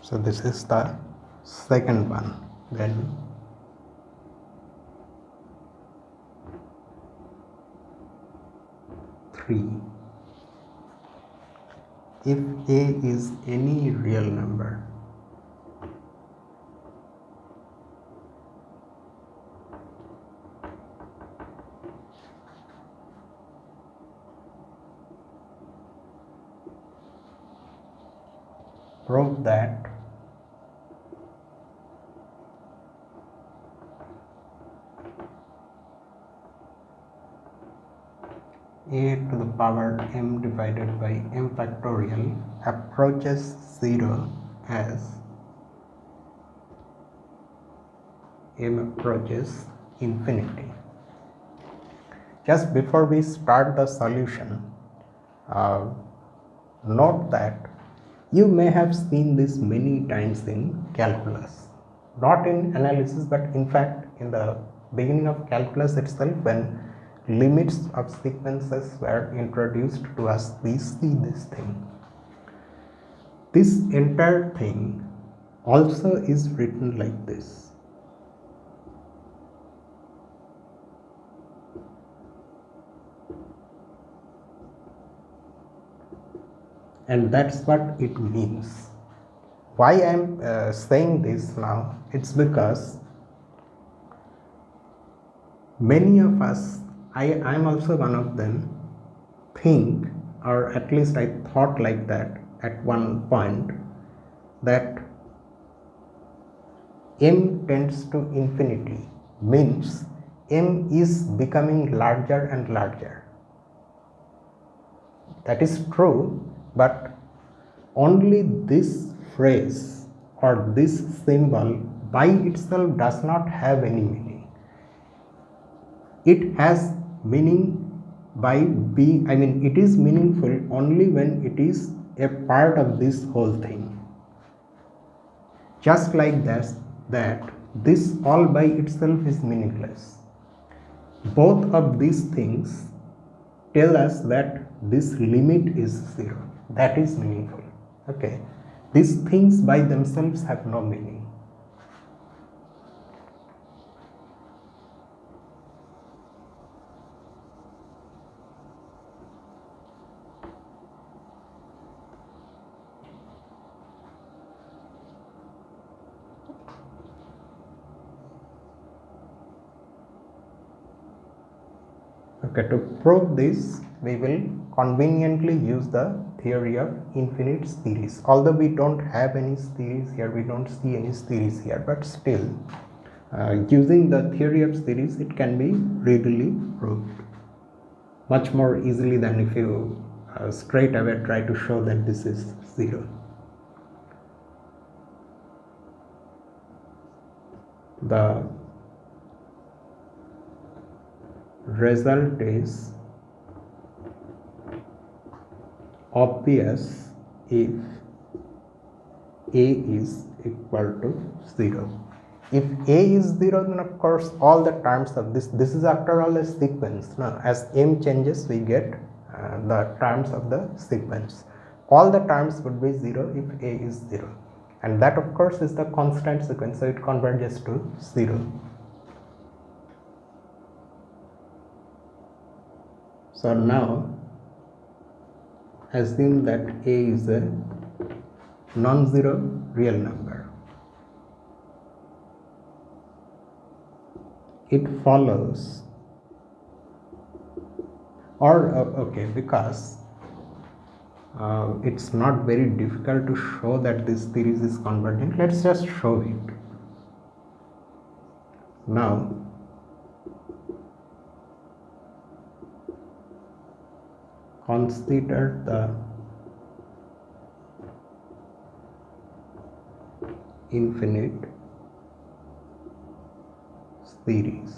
So this is the second one. Then three. If A is any real number, prove that A to the power m divided by m factorial approaches 0 as m approaches infinity. Just before we start the solution, note that you may have seen this many times in calculus, not in analysis, but in fact in the beginning of calculus itself, when limits of sequences were introduced to us, we see this thing. This entire thing also is written like this. And that's what it means. Why I am saying this now? It's because many of us, I am also one of them, think, or at least I thought like that at one point, that m tends to infinity means m is becoming larger and larger. That is true, but only this phrase or this symbol by itself does not have any meaning. It has meaning by being, it is meaningful only when it is a part of this whole thing. Just like this, that this all by itself is meaningless. Both of these things tell us that this limit is 0. That is meaningful. Okay. These things by themselves have no meaning. Okay, to prove this, we will conveniently use the theory of infinite series. Although we don't have any series here, we don't see any series here, but still, using the theory of series, it can be readily proved much more easily than if you straight away try to show that this is 0. The result is obvious if a is equal to 0. If a is 0, then of course all the terms of this is after all a sequence. Now as m changes, we get the terms of the sequence. All the terms would be 0 if a is 0, and that of course is the constant sequence, so it converges to 0. So now assume that a is a non-zero real number. It follows, or okay, because it's not very difficult to show that this series is convergent, let's just show it. Now consider the infinite series.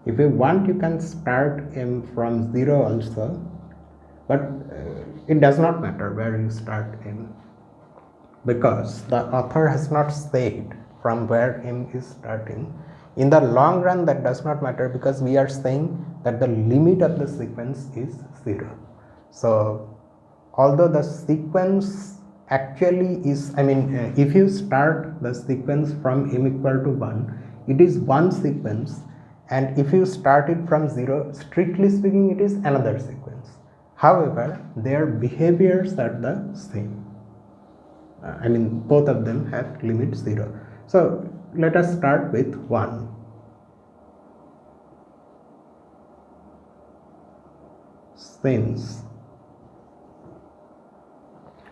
If you want, you can start m from 0 also, but it does not matter where you start m, because the author has not said from where m is starting. In the long run, that does not matter, because we are saying that the limit of the sequence is 0. So although the sequence actually is, if you start the sequence from m equal to 1, it is one sequence, and if you start it from 0, strictly speaking, it is another sequence. However, their behaviors are the same. Both of them have limit 0. So let us start with 1. Since,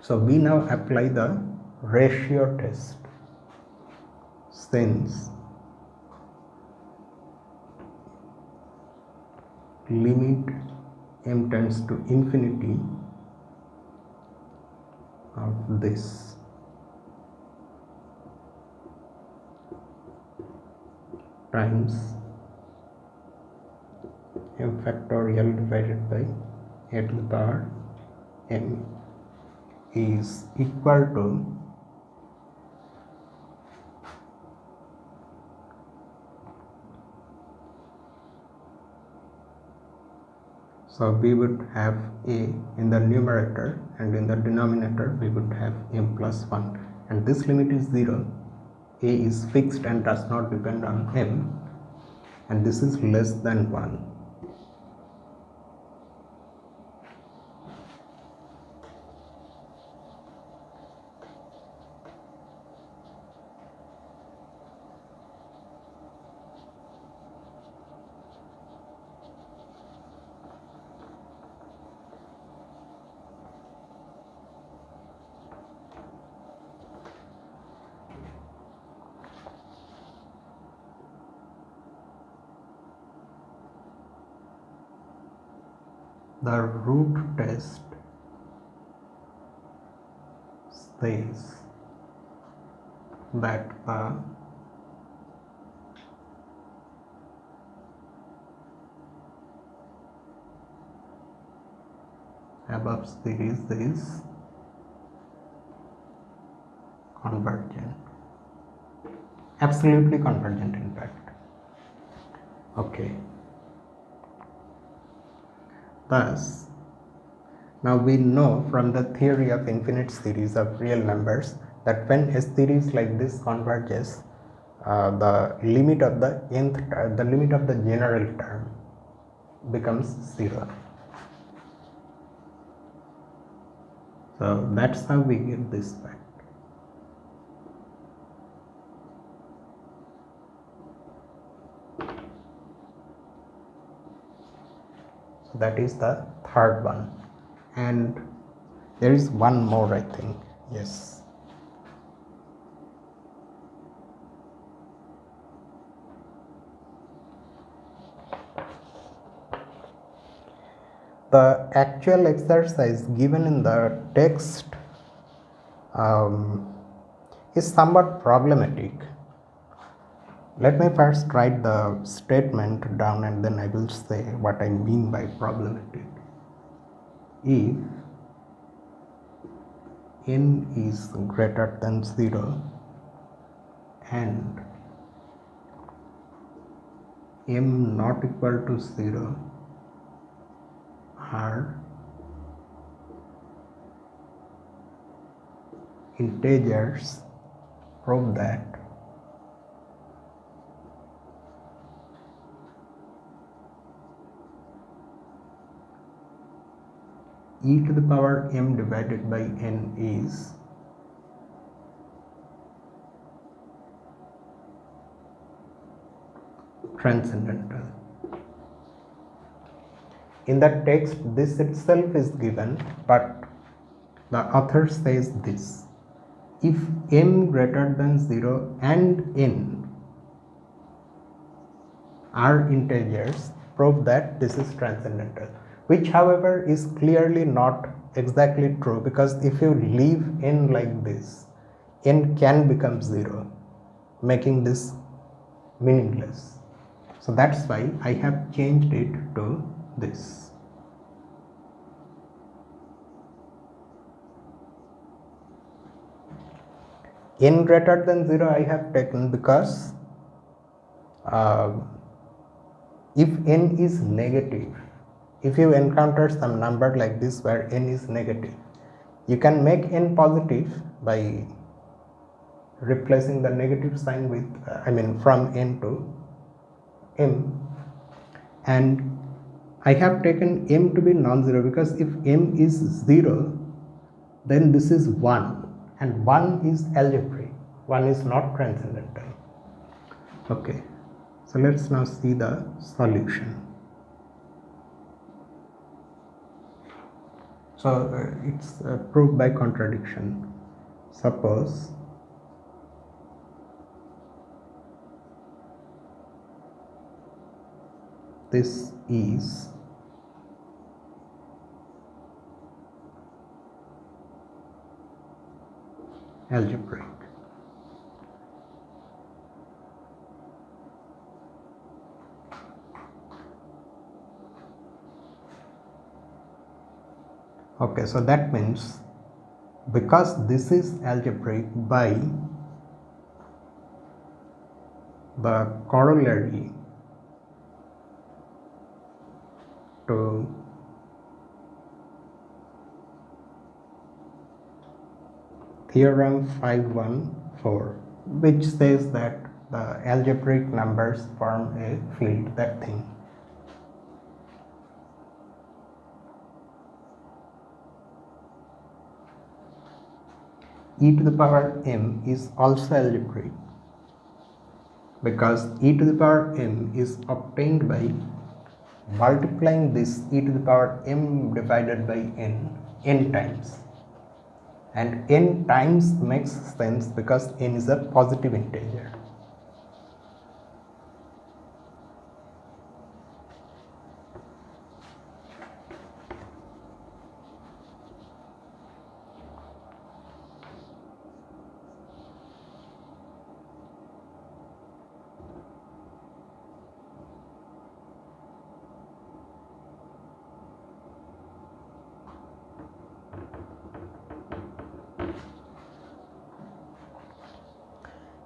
so we now apply the ratio test. Since limit m tends to infinity of this times m factorial divided by a to the power m is equal to so we would have a in the numerator, and in the denominator we would have m plus 1, and this limit is 0. A is fixed and does not depend on m, and this is less than 1. The root test says that the above series is convergent, absolutely convergent in fact. Okay. Thus, now we know from the theory of infinite series of real numbers that when a series like this converges, the limit of the nth term, the limit of the general term becomes 0. So that's how we get this fact. So that is the third one, and there is one more, I think. Yes. the actual exercise given in the text is somewhat problematic. Let me first write the statement down and then I will say what I mean by problematic. If n is greater than 0 and m not equal to 0 are integers, prove that e to the power m divided by n is transcendental. In the text, this itself is given, but the author says this: if m greater than 0 and n are integers, prove that this is transcendental, which however is clearly not exactly true, because if you leave n like this, n can become 0, making this meaningless. So that's why I have changed it to this. N greater than 0 I have taken because if n is negative, if you encounter some number like this where n is negative, you can make n positive by replacing the negative sign with from n to m, and I have taken m to be non-zero because if m is 0, then this is 1, and 1 is algebraic, 1 is not transcendental. Okay, so let's now see the solution. So it's proved by contradiction. Suppose this is algebraic. Okay, so that means because this is algebraic, by the corollary to theorem 514, which says that the algebraic numbers form a field, that thing. E to the power m is also algebraic because e to the power m is obtained by multiplying this e to the power m divided by n times, and n times makes sense because n is a positive integer.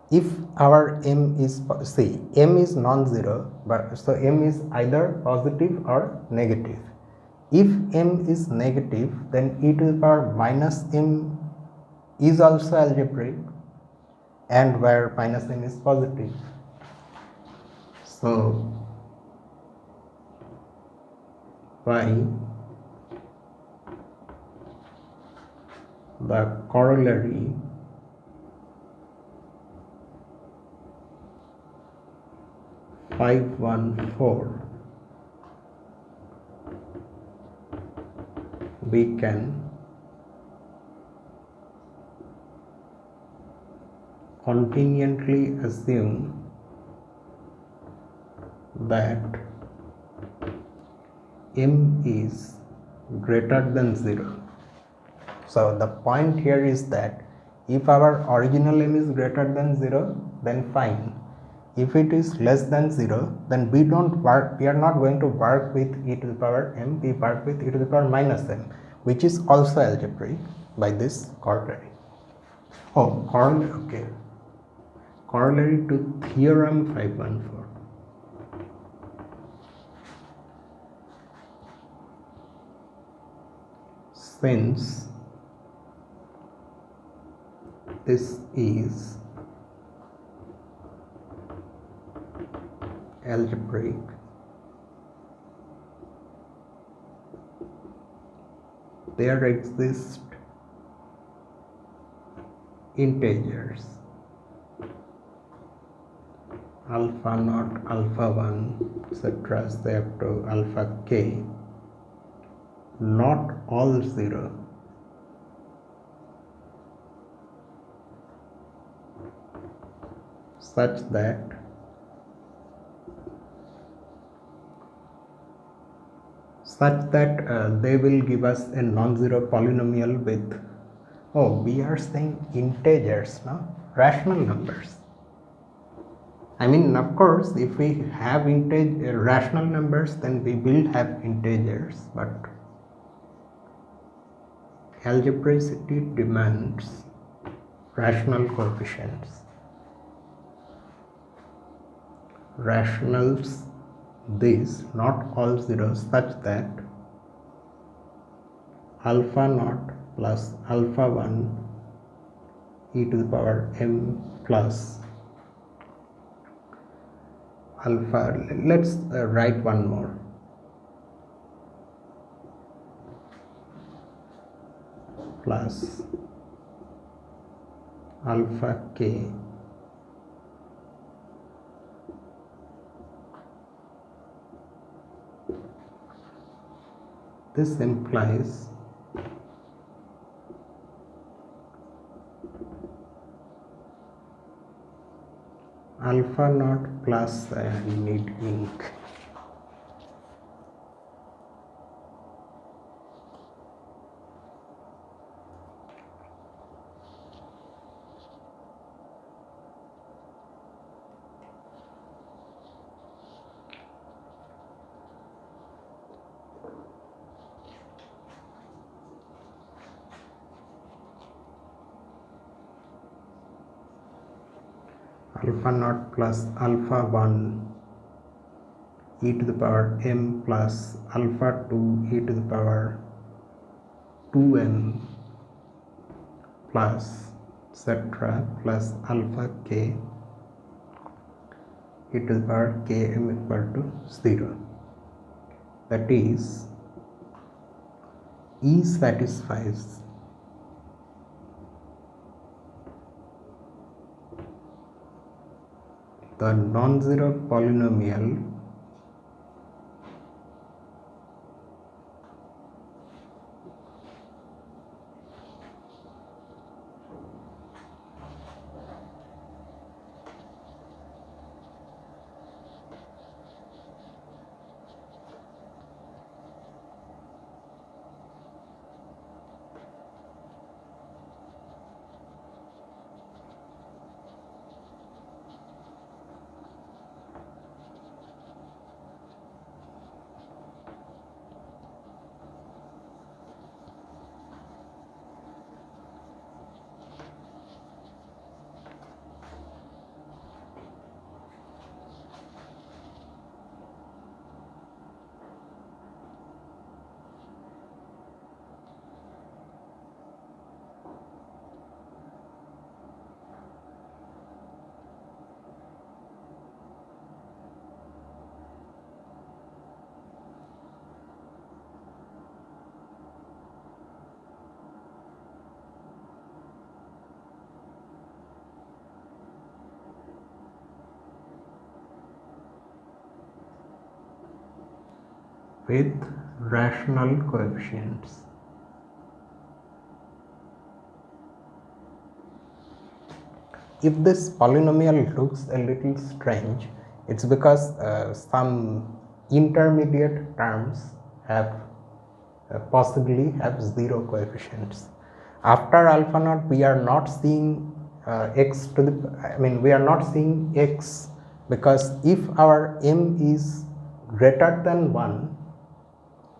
If our m is, see, m is non-zero, but so m is either positive or negative. If m is negative, then e to the power minus m is also algebraic, and where minus m is positive. So by the corollary we can conveniently assume that m is greater than 0. So the point here is that if our original m is greater than 0, then fine. If it is less than 0, then we are not going to work with e to the power m, we work with e to the power minus m, which is also algebraic by this corollary. Oh, corollary, okay. Corollary to theorem 514. Since this is algebraic, there exist integers alpha naught, alpha 1, etc. say up to alpha k, not all 0, such that they will give us a non-zero polynomial with, oh, we are saying integers now, rational numbers. I mean, of course, if we have rational numbers, then we will have integers, but algebraicity demands rational coefficients. Rationals these, not all zeros, such that alpha naught plus alpha 1 e to the power m plus alpha, let's write one more, plus alpha k this implies alpha naught plus, I need ink, alpha naught plus alpha 1 e to the power m plus alpha 2 e to the power 2m plus etc. plus alpha k e to the power km equal to 0. That is, E satisfies the non-zero polynomial with rational coefficients. If this polynomial looks a little strange, it's because some intermediate terms have possibly have 0 coefficients. After alpha naught we are not seeing x to the, we are not seeing x, because if our m is greater than 1,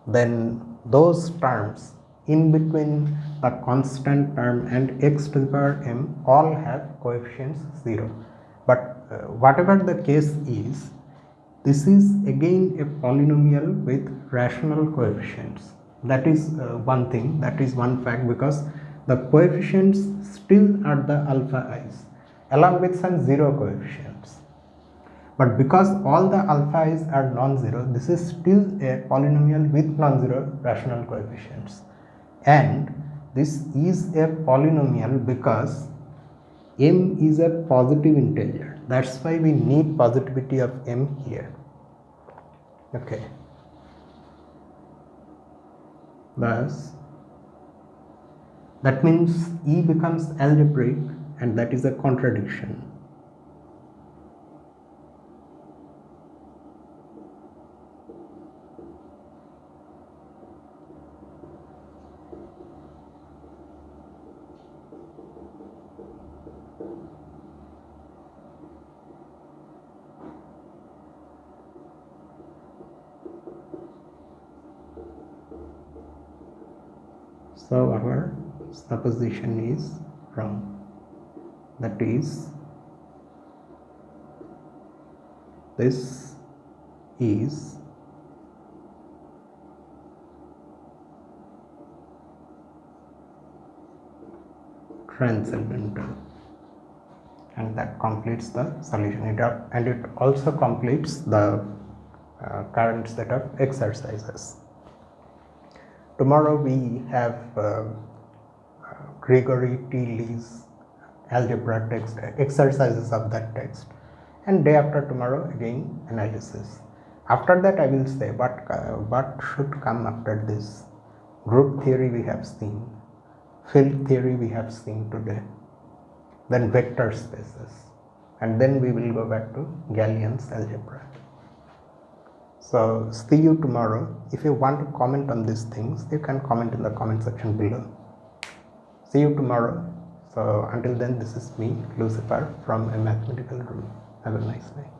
then those terms in between the constant term and x to the power m all have coefficients 0. But whatever the case is, this is again a polynomial with rational coefficients. That is one thing, that is one fact, because the coefficients still are the alpha i's along with some 0 coefficients. But because all the alpha i's are non-zero, this is still a polynomial with non-zero rational coefficients. And this is a polynomial because m is a positive integer. That's why we need positivity of m here. Okay. Thus, that means E becomes algebraic, and that is a contradiction. So our supposition is wrong. That is, this is transcendental, and that completes the solution. And it also completes the current set of exercises. Tomorrow we have Gregory T. Lee's algebra text, exercises of that text, and day after tomorrow again analysis. After that I will say what should come after this. Group theory we have seen, field theory we have seen today, then vector spaces, and then we will go back to Galilean's algebra. So see you tomorrow. If you want to comment on these things, you can comment in the comment section below. See you tomorrow. So until then, this is me, Lucifer, from a mathematical room. Have a nice night.